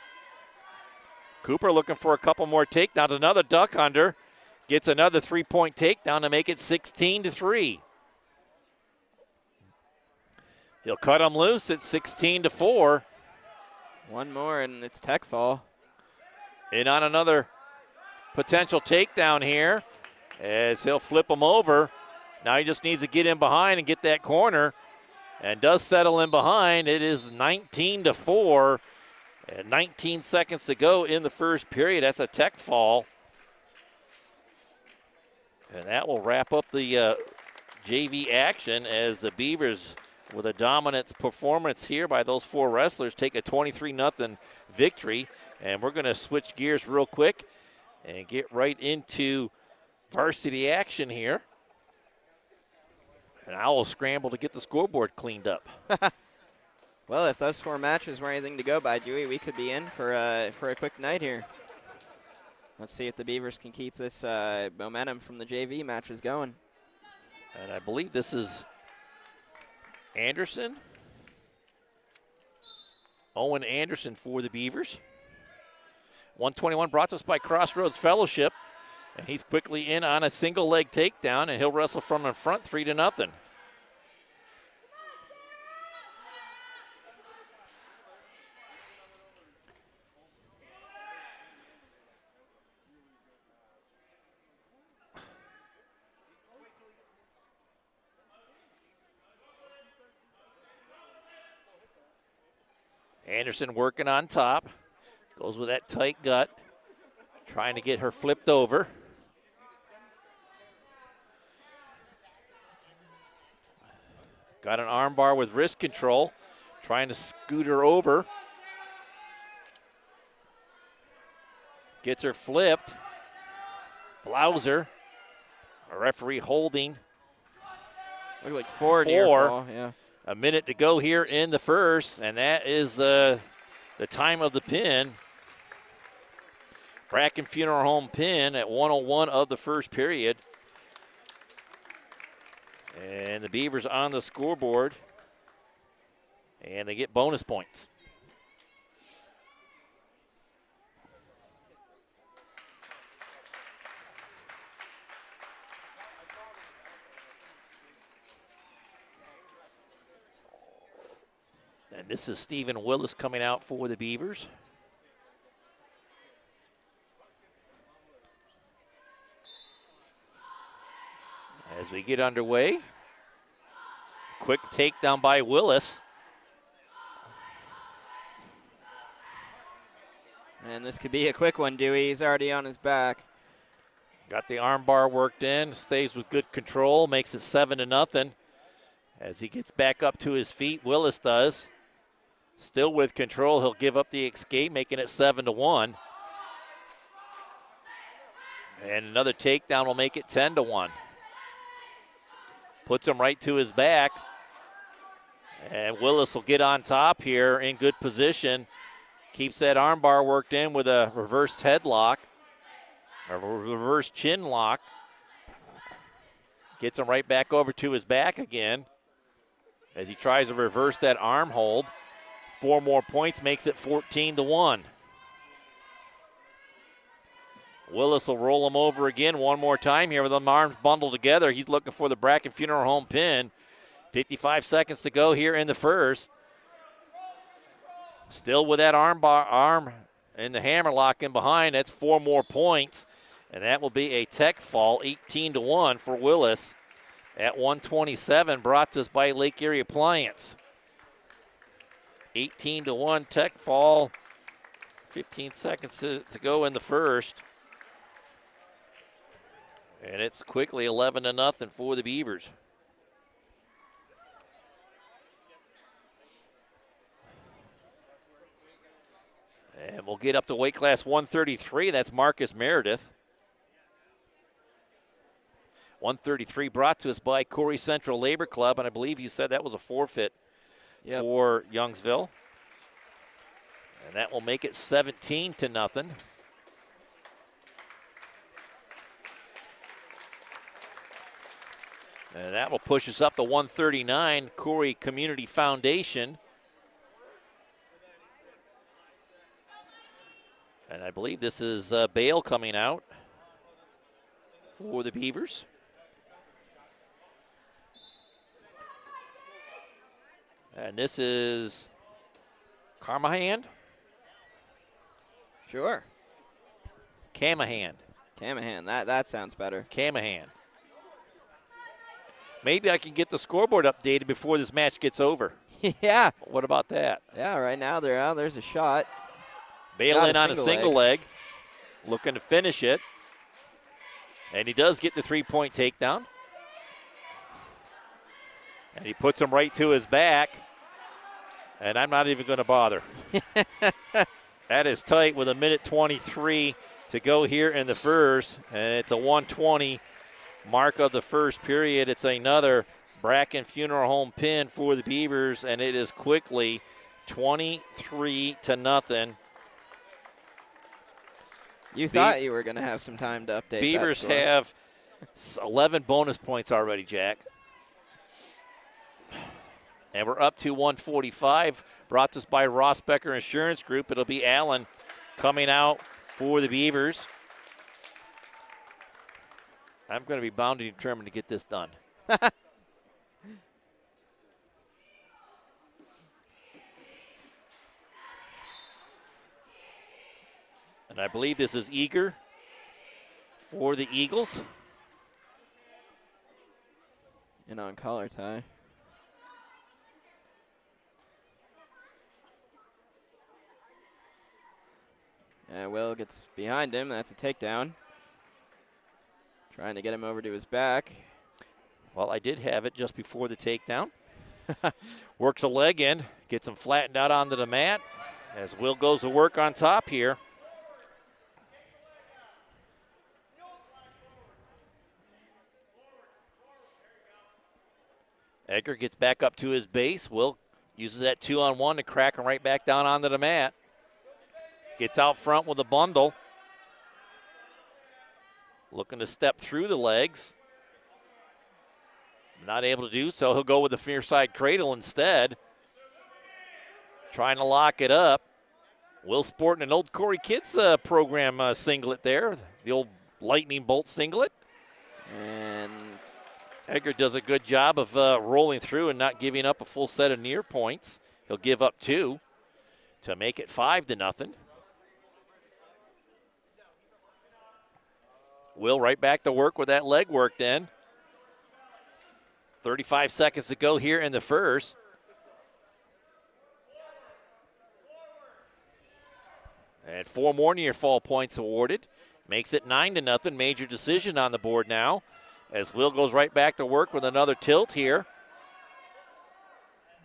Cooper looking for a couple more takedowns. Another duck under. Gets another 3-point takedown to make it 16-3. He'll cut him loose at 16-4. One more, and it's tech fall. In on another potential takedown here as he'll flip him over. Now he just needs to get in behind and get that corner, and does settle in behind. It is 19-4, and 19 seconds to go in the first period. That's a tech fall. And that will wrap up the JV action as the Beavers, with a dominant performance here by those four wrestlers, take a 23-0 victory. And we're going to switch gears real quick and get right into varsity action here. And I will scramble to get the scoreboard cleaned up. Well, if those four matches were anything to go by, Dewey, we could be in for a quick night here. Let's see if the Beavers can keep this momentum from the JV matches going. And I believe this is Anderson. Owen Anderson for the Beavers. 121 brought to us by Crossroads Fellowship. And he's quickly in on a single leg takedown, and he'll wrestle from in front 3-0. Anderson working on top. Goes with that tight gut. Trying to get her flipped over. Got an arm bar with wrist control. Trying to scoot her over. Gets her flipped. Blows her. A referee holding. Look like 4 near fall, yeah. A minute to go here in the first, and that is the time of the pin. Bracken Funeral Home pin at 1:01 of the first period. And the Beavers on the scoreboard, and they get bonus points. And this is Stephen Willis coming out for the Beavers. As we get underway, quick takedown by Willis. And this could be a quick one, Dewey. He's already on his back. Got the arm bar worked in, stays with good control, makes it 7-0. As he gets back up to his feet, Willis does. Still with control, he'll give up the escape, making it 7-1. And another takedown will make it 10-1. Puts him right to his back. And Willis will get on top here in good position. Keeps that arm bar worked in with a reversed headlock, a reverse chin lock. Gets him right back over to his back again as he tries to reverse that arm hold. 4 more points makes it 14-1. Willis will roll him over again one more time here with them arms bundled together. He's looking for the Bracken Funeral Home pin. 55 seconds to go here in the first. Still with that arm and the hammer lock in behind. That's 4 more points. And that will be a tech fall, 18-1 for Willis at 127, brought to us by Lake Erie Appliance. 18-1 tech fall. 15 seconds to go in the first. And it's quickly 11-0 for the Beavers. And we'll get up to weight class 133. That's Marcus Meredith. 133 brought to us by Corry Central Labor Club, and I believe you said that was a forfeit for Youngsville. And that will make it 17-0. And that will push us up to 139, Corry Community Foundation. And I believe this is Bale coming out for the Beavers. And this is Carmahan? Sure. Camahan. Camahan, that sounds better. Camahan. Maybe I can get the scoreboard updated before this match gets over. Yeah. What about that? Yeah, right now they're out. There's a shot. Bale in on a single leg. Looking to finish it. And he does get the three-point takedown. And he puts him right to his back. And I'm not even going to bother. That is tight with 1:23 to go here in the first. And it's a 1:20 mark of the first period. It's another Bracken Funeral Home pin for the Beavers. And it is quickly 23-0. You thought you were going to have some time to update Beavers that score. have 11 bonus points already, Jack. And we're up to 145, brought to us by Ross Becker Insurance Group. It'll be Allen coming out for the Beavers. I'm going to be bound and determined to get this done. And I believe this is Eager for the Eagles. In on collar tie. And Will gets behind him. That's a takedown. Trying to get him over to his back. Well, I did have it just before the takedown. Works a leg in. Gets him flattened out onto the mat as Will goes to work on top here. Edgar gets back up to his base. Will uses that 2-on-1 to crack him right back down onto the mat. Gets out front with a bundle. Looking to step through the legs. Not able to do so. He'll go with the near side cradle instead. Trying to lock it up. Will sporting an old Corry Kids program singlet there. The old lightning bolt singlet. And Edgar does a good job of rolling through and not giving up a full set of near points. He'll give up 2 to make it 5-0. Will right back to work with that leg work then. 35 seconds to go here in the first. And 4 more near fall points awarded. Makes it 9-0. Major decision on the board now. As Will goes right back to work with another tilt here.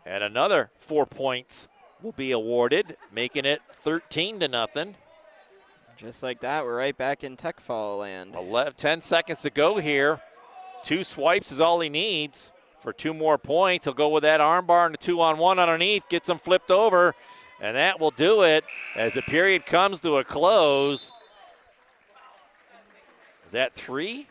And another 4 points will be awarded, making it 13-0. just like that, we're right back in tech fall land. 10 seconds to go here. 2 swipes is all he needs for 2 more points. He'll go with that armbar and a 2-on-1 underneath, gets him flipped over, and that will do it as the period comes to a close. Is that 3?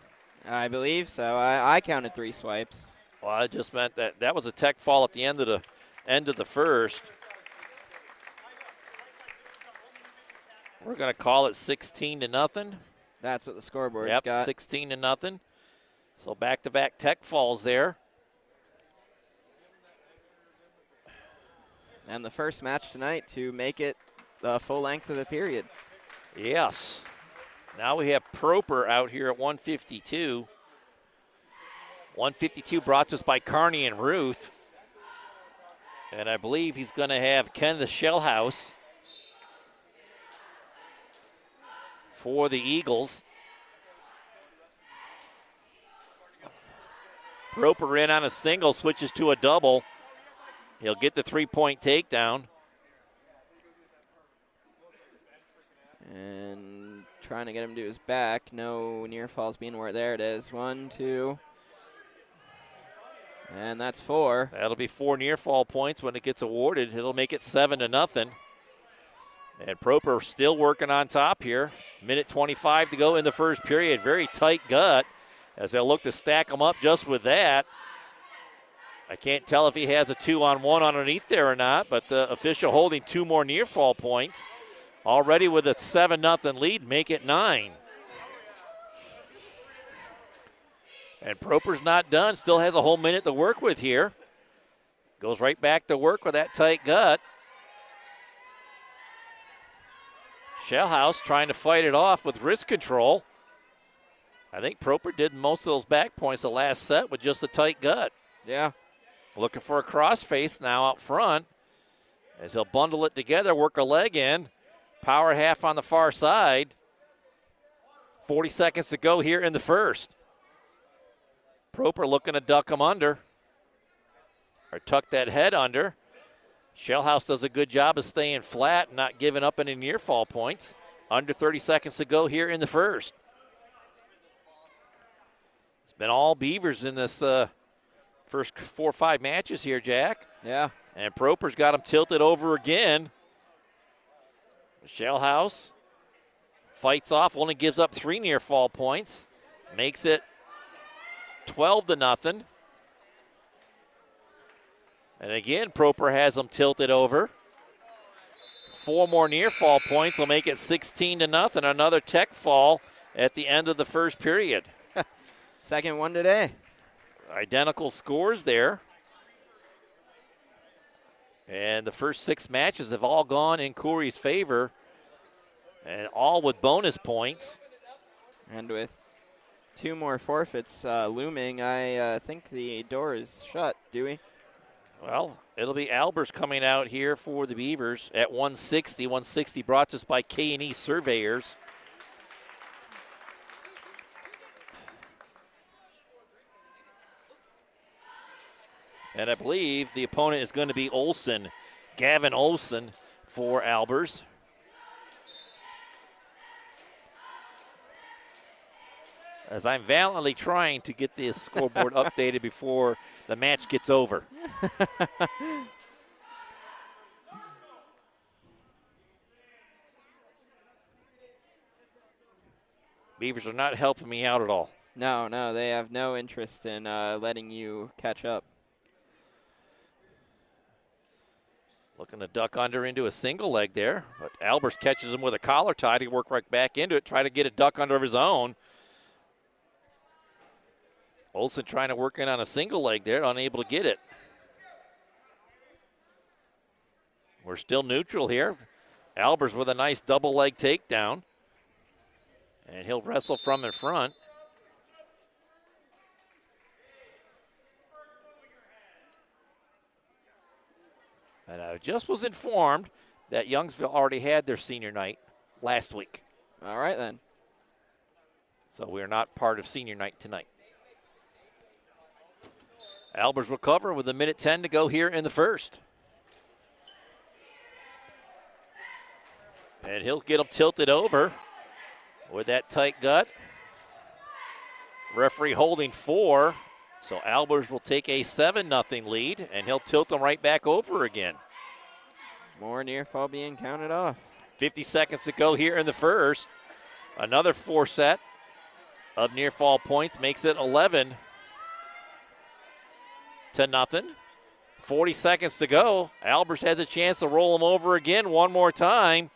I believe so. I counted 3 swipes. Well, I just meant that was a tech fall at the end of the first. We're going to call it 16-0. That's what the scoreboard's got. Yep, 16-0. So back-to-back tech falls there. And the first match tonight to make it the full length of the period. Yes. Now we have Proper out here at 152. 152 brought to us by Kearney and Ruth. And I believe he's going to have Ken the Shellhouse for the Eagles. Proper in on a single, switches to a double. He'll get the 3-point takedown. And trying to get him to his back. No near falls being where. There it is. 1, 2. And that's 4. That'll be 4 near fall points when it gets awarded. It'll make it 7-0. And Proper still working on top here. Minute 25 to go in the first period. Very tight gut as they'll look to stack them up just with that. I can't tell if he has a 2-on-1 underneath there or not, but the official holding 2 more near fall points. Already with a 7-0 lead, make it 9. And Proper's not done, still has a whole minute to work with here. Goes right back to work with that tight gut. Shellhouse trying to fight it off with wrist control. I think Proper did most of those back points the last set with just a tight gut. Yeah. Looking for a crossface now out front as he'll bundle it together, work a leg in. Power half on the far side. 40 seconds to go here in the first. Proper looking to duck him under or tuck that head under. Shellhouse does a good job of staying flat and not giving up any near fall points. Under 30 seconds to go here in the first. It's been all Beavers in this first 4 or 5 matches here, Jack. Yeah. And Proper's got him tilted over again. Shellhouse fights off, only gives up 3 near fall points. Makes it 12-0. And again, Proper has him tilted over. 4 more near fall points will make it 16-0. Another tech fall at the end of the first period. Second one today. Identical scores there. And the first 6 matches have all gone in Corry's favor, and all with bonus points. And with 2 more forfeits looming, I think the door is shut, Dewey. Well, it'll be Albers coming out here for the Beavers at 160. 160 brought to us by K&E Surveyors. And I believe the opponent is going to be Olsen, Gavin Olsen for Albers. As I'm valiantly trying to get this scoreboard updated before the match gets over. Beavers are not helping me out at all. No, they have no interest in letting you catch up. Looking to duck under into a single leg there, but Albers catches him with a collar tie to work right back into it, try to get a duck under of his own. Olsen trying to work in on a single leg there, unable to get it. We're still neutral here. Albers with a nice double leg takedown. And he'll wrestle from in front. And I just was informed that Youngsville already had their senior night last week. All right, then. So we're not part of senior night tonight. Albers will cover with 1:10 to go here in the first. And he'll get him tilted over with that tight gut. Referee holding 4. So Albers will take a 7-0 lead, and he'll tilt them right back over again. More near fall being counted off. 50 seconds to go here in the first. Another 4 set of near fall points makes it 11-0. 40 seconds to go. Albers has a chance to roll him over again one more time.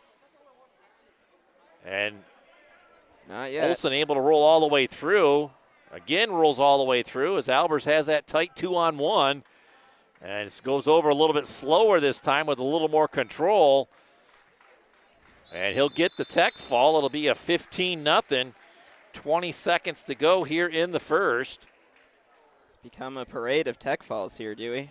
And not yet. Olsen able to roll all the way through. Again, rolls all the way through as Albers has that tight 2-on-1. And it goes over a little bit slower this time with a little more control. And he'll get the tech fall. It'll be a 15-0. 20 seconds to go here in the first. It's become a parade of tech falls here, Dewey.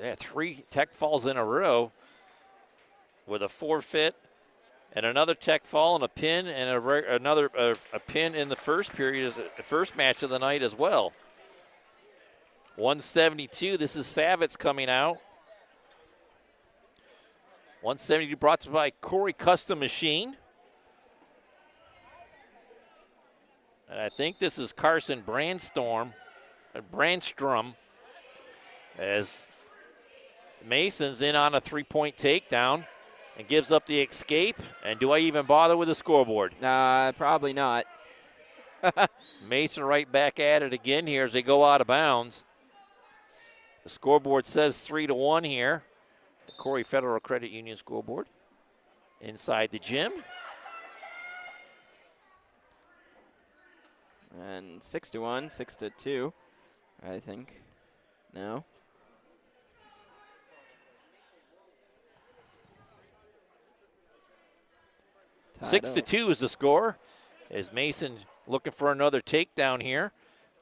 Yeah, 3 tech falls in a row with a forfeit and another tech fall and a pin and another pin in the first period, the first match of the night as well. 172. This is Savitz coming out. 172 brought to you by Corry Custom Machine. And I think this is Carson Brandstrom, as Mason's in on a three-point takedown and gives up the escape. And do I even bother with the scoreboard? Probably not. Mason right back at it again here as they go out of bounds. The scoreboard says 3-1 here. The Corry Federal Credit Union scoreboard inside the gym. And 6-1, 6-2, I think. No. Tied 6-2 is the score. As Mason looking for another takedown here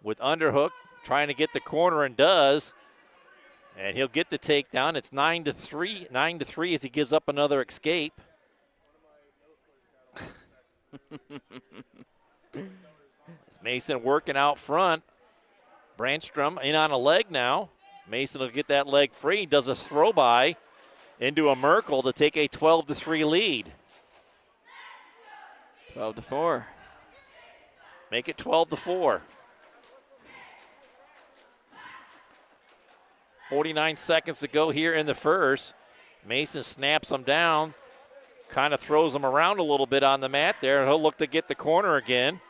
with underhook, trying to get the corner and does. And he'll get the takedown. It's 9-3. 9-3 as he gives up another escape. As Mason working out front. Brandstrom in on a leg now. Mason will get that leg free. Does a throw by into a Merkel to take a 12-3 lead. 12-4. Make it 12-4. 49 seconds to go here in the first. Mason snaps him down, kind of throws him around a little bit on the mat there. He'll look to get the corner again.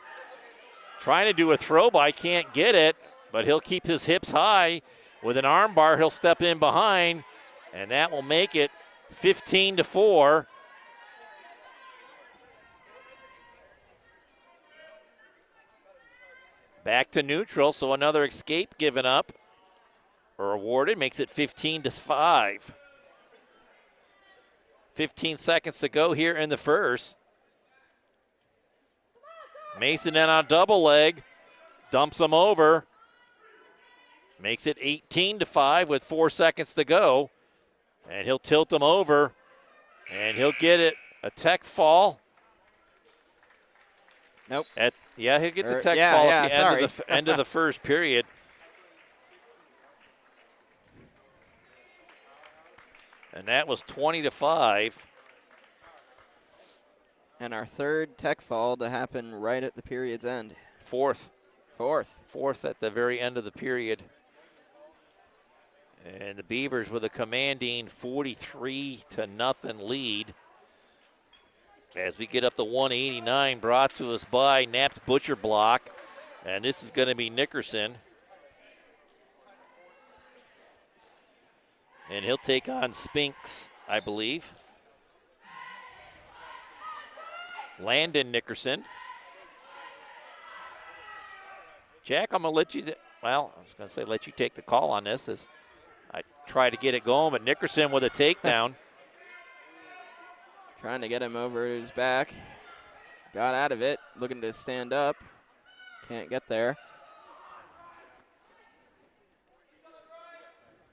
Trying to do a throw by, can't get it, but he'll keep his hips high. With an arm bar, he'll step in behind, and that will make it 15-4. Back to neutral, so another escape given up or awarded, makes it 15-5. 15 seconds to go here in the first. Mason in on a double leg, dumps him over, makes it 18-5 with 4 seconds to go. And he'll tilt him over, and he'll get it. A tech fall. Nope. He'll get the tech fall at the end of the first period. And that was 20-5. And our third tech fall to happen right at the period's end. Fourth at the very end of the period. And the Beavers with a commanding 43-0 lead. As we get up to 189, brought to us by Knapp's Butcher Block. And this is going to be Nickerson. And he'll take on Spinks, I believe. Landon Nickerson. Jack, I'm going to let you, let you take the call on this as I try to get it going, but Nickerson with a takedown. Trying to get him over his back. Got out of it, looking to stand up. Can't get there.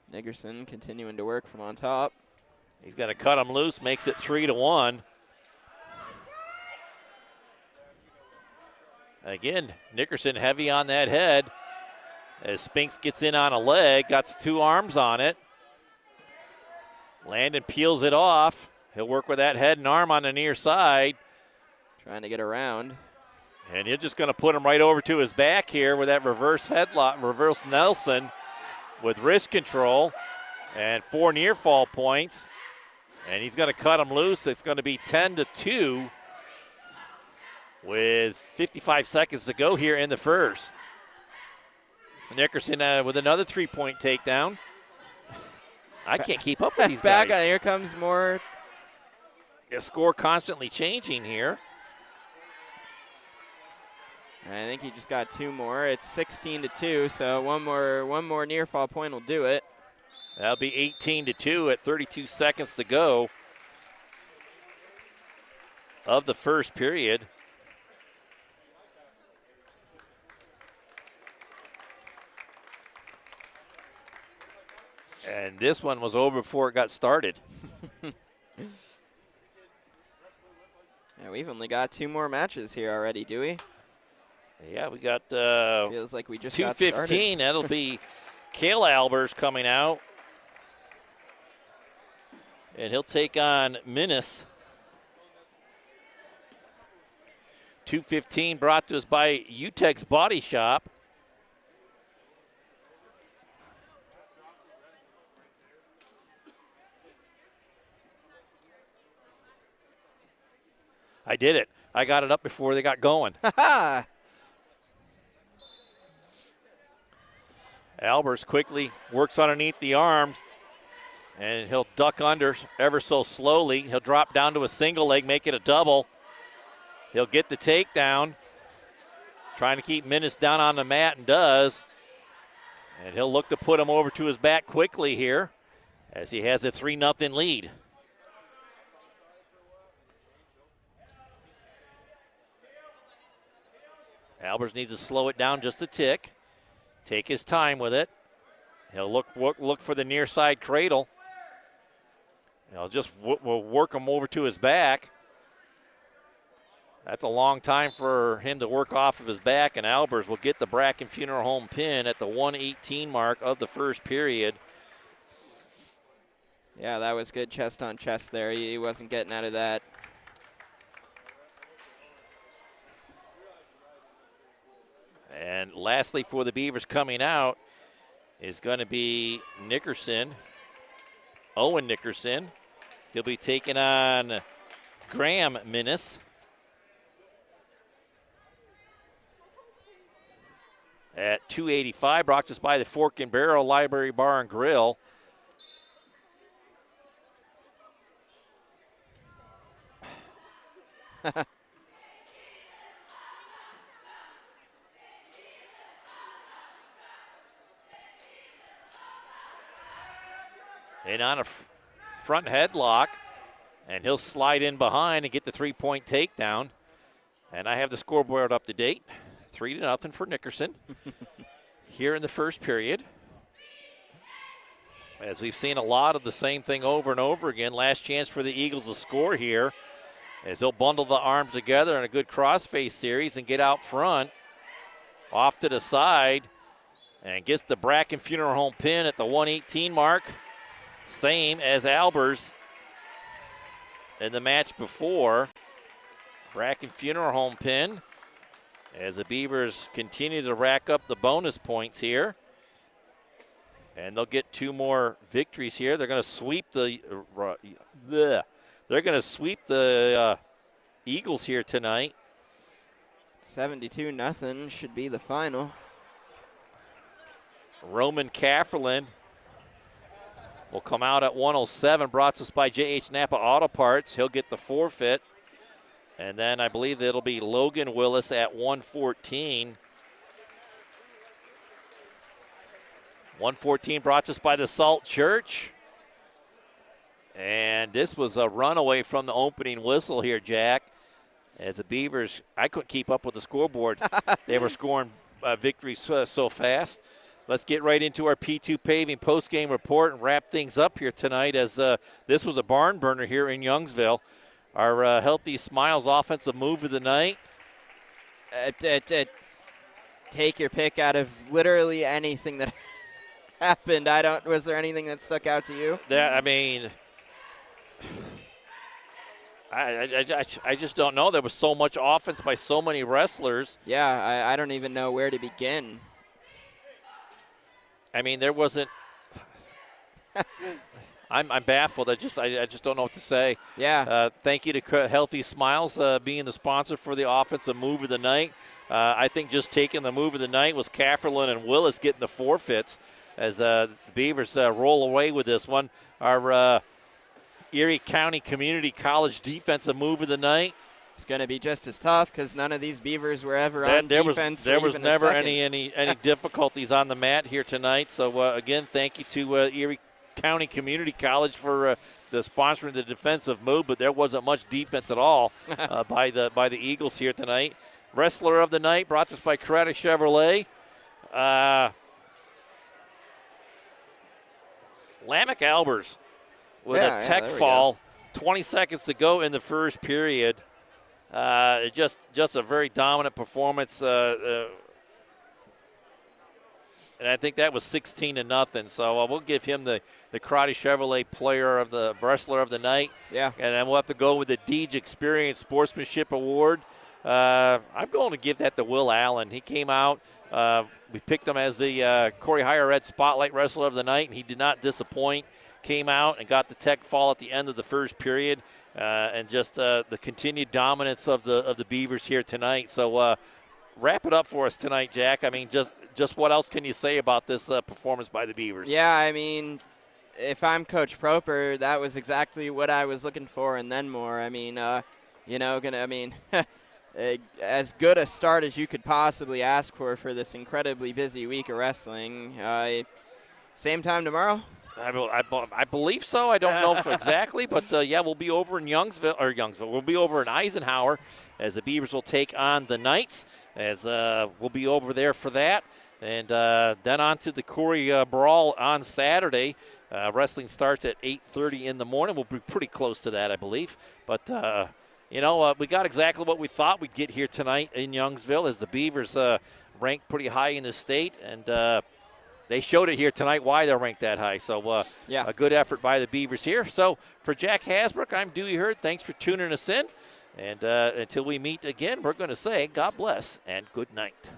Nickerson continuing to work from on top. He's going to cut him loose, makes it 3-1. Again, Nickerson heavy on that head as Spinks gets in on a leg, got 2 arms on it. Landon peels it off. He'll work with that head and arm on the near side. Trying to get around. And he's just going to put him right over to his back here with that reverse headlock, reverse Nelson with wrist control and 4 near fall points. And he's going to cut him loose. It's going to be 10-2 with 55 seconds to go here in the first. Nickerson with another 3-point takedown. I can't keep up with these guys. Here comes more. The score constantly changing here. I think he just got 2 more. It's 16-2, so one more near fall point will do it. That'll be 18-2 at 32 seconds to go of the first period. And this one was over before it got started. Yeah, we've only got 2 more matches here already, do we? Yeah, we got feels like we just 2:15. That'll be Cale Albers coming out. And he'll take on Minnis. 2:15 brought to us by UTEX Body Shop. I did it. I got it up before they got going. Albers quickly works underneath the arms, and he'll duck under ever so slowly. He'll drop down to a single leg, make it a double. He'll get the takedown, trying to keep Minnis down on the mat, and does. And he'll look to put him over to his back quickly here as he has a 3-0 lead. Albers needs to slow it down just a tick. Take his time with it. He'll look for the near side cradle. He'll just we'll work him over to his back. That's a long time for him to work off of his back, and Albers will get the Bracken Funeral Home pin at the 1:18 mark of the first period. Yeah, that was good chest on chest there. He wasn't getting out of that. And lastly for the Beavers coming out is going to be Nickerson, Owen Nickerson. He'll be taking on Graham Minnis. At 285, brought to us by the Fork and Barrel Library Bar and Grill. And on a front headlock, and he'll slide in behind and get the 3-point takedown. And I have the scoreboard up to date. 3-0 for Nickerson here in the first period. As we've seen a lot of the same thing over and over again. Last chance for the Eagles to score here as they'll bundle the arms together in a good crossface series and get out front. Off to the side and gets the Bracken Funeral Home pin at the 1:18 mark. Same as Albers in the match before. Bracken Funeral Home pin as the Beavers continue to rack up the bonus points here. And they'll get 2 more victories here. They're going to sweep the Eagles here tonight. 72-0 should be the final. Roman Kafferlin will come out at 107, brought to us by J.H. Napa Auto Parts. He'll get the forfeit. And then I believe it'll be Logan Willis at 114. 114 brought to us by the Salt Church. And this was a runaway from the opening whistle here, Jack. As the Beavers, I couldn't keep up with the scoreboard. They were scoring victories so fast. Let's get right into our P2 Paving post-game report and wrap things up here tonight, as this was a barn burner here in Youngsville. Our Healthy Smiles offensive move of the night. Take your pick out of literally anything that happened. Was there anything that stuck out to you? I just don't know. There was so much offense by so many wrestlers. Yeah, I don't even know where to begin. There wasn't. I'm baffled. I just don't know what to say. Yeah. Thank you to Healthy Smiles being the sponsor for the offensive move of the night. I think just taking the move of the night was Kafferlin and Willis getting the forfeits as the Beavers roll away with this one. Our Erie County Community College defensive move of the night. It's going to be just as tough because none of these Beavers were ever on defense. There was never any difficulties on the mat here tonight. So again, thank you to Erie County Community College for the sponsoring the defensive move, but there wasn't much defense at all by the Eagles here tonight. Wrestler of the night brought to us by Coretta Chevrolet. Lamech Albers with a tech fall. 20 seconds to go in the first period. Just a very dominant performance. And I think that was 16-0. So we'll give him the Karate Chevrolet Player of the Wrestler of the Night. Yeah. And then we'll have to go with the Deej Experience Sportsmanship Award. I'm going to give that to Will Allen. He came out. We picked him as the Corey Higher Ed Spotlight Wrestler of the Night, and he did not disappoint. Came out and got the tech fall at the end of the first period, and just the continued dominance of the Beavers here tonight. So wrap it up for us tonight, Jack. I mean, just what else can you say about this performance by the Beavers? Yeah, I mean, if I'm Coach Proper, that was exactly what I was looking for and then more. I mean, as good a start as you could possibly ask for this incredibly busy week of wrestling. Same time tomorrow? I believe so. I don't know exactly, but yeah, we'll be over in Youngsville. We'll be over in Eisenhower as the Beavers will take on the Knights, as we'll be over there for that. And then on to the Corry Brawl on Saturday. Wrestling starts at 8:30 in the morning. We'll be pretty close to that, I believe. But, we got exactly what we thought we'd get here tonight in Youngsville, as the Beavers ranked pretty high in the state. And they showed it here tonight why they're ranked that high. So a good effort by the Beavers here. So for Jack Hasbrook, I'm Dewey Hurd. Thanks for tuning us in. And until we meet again, we're going to say God bless and good night.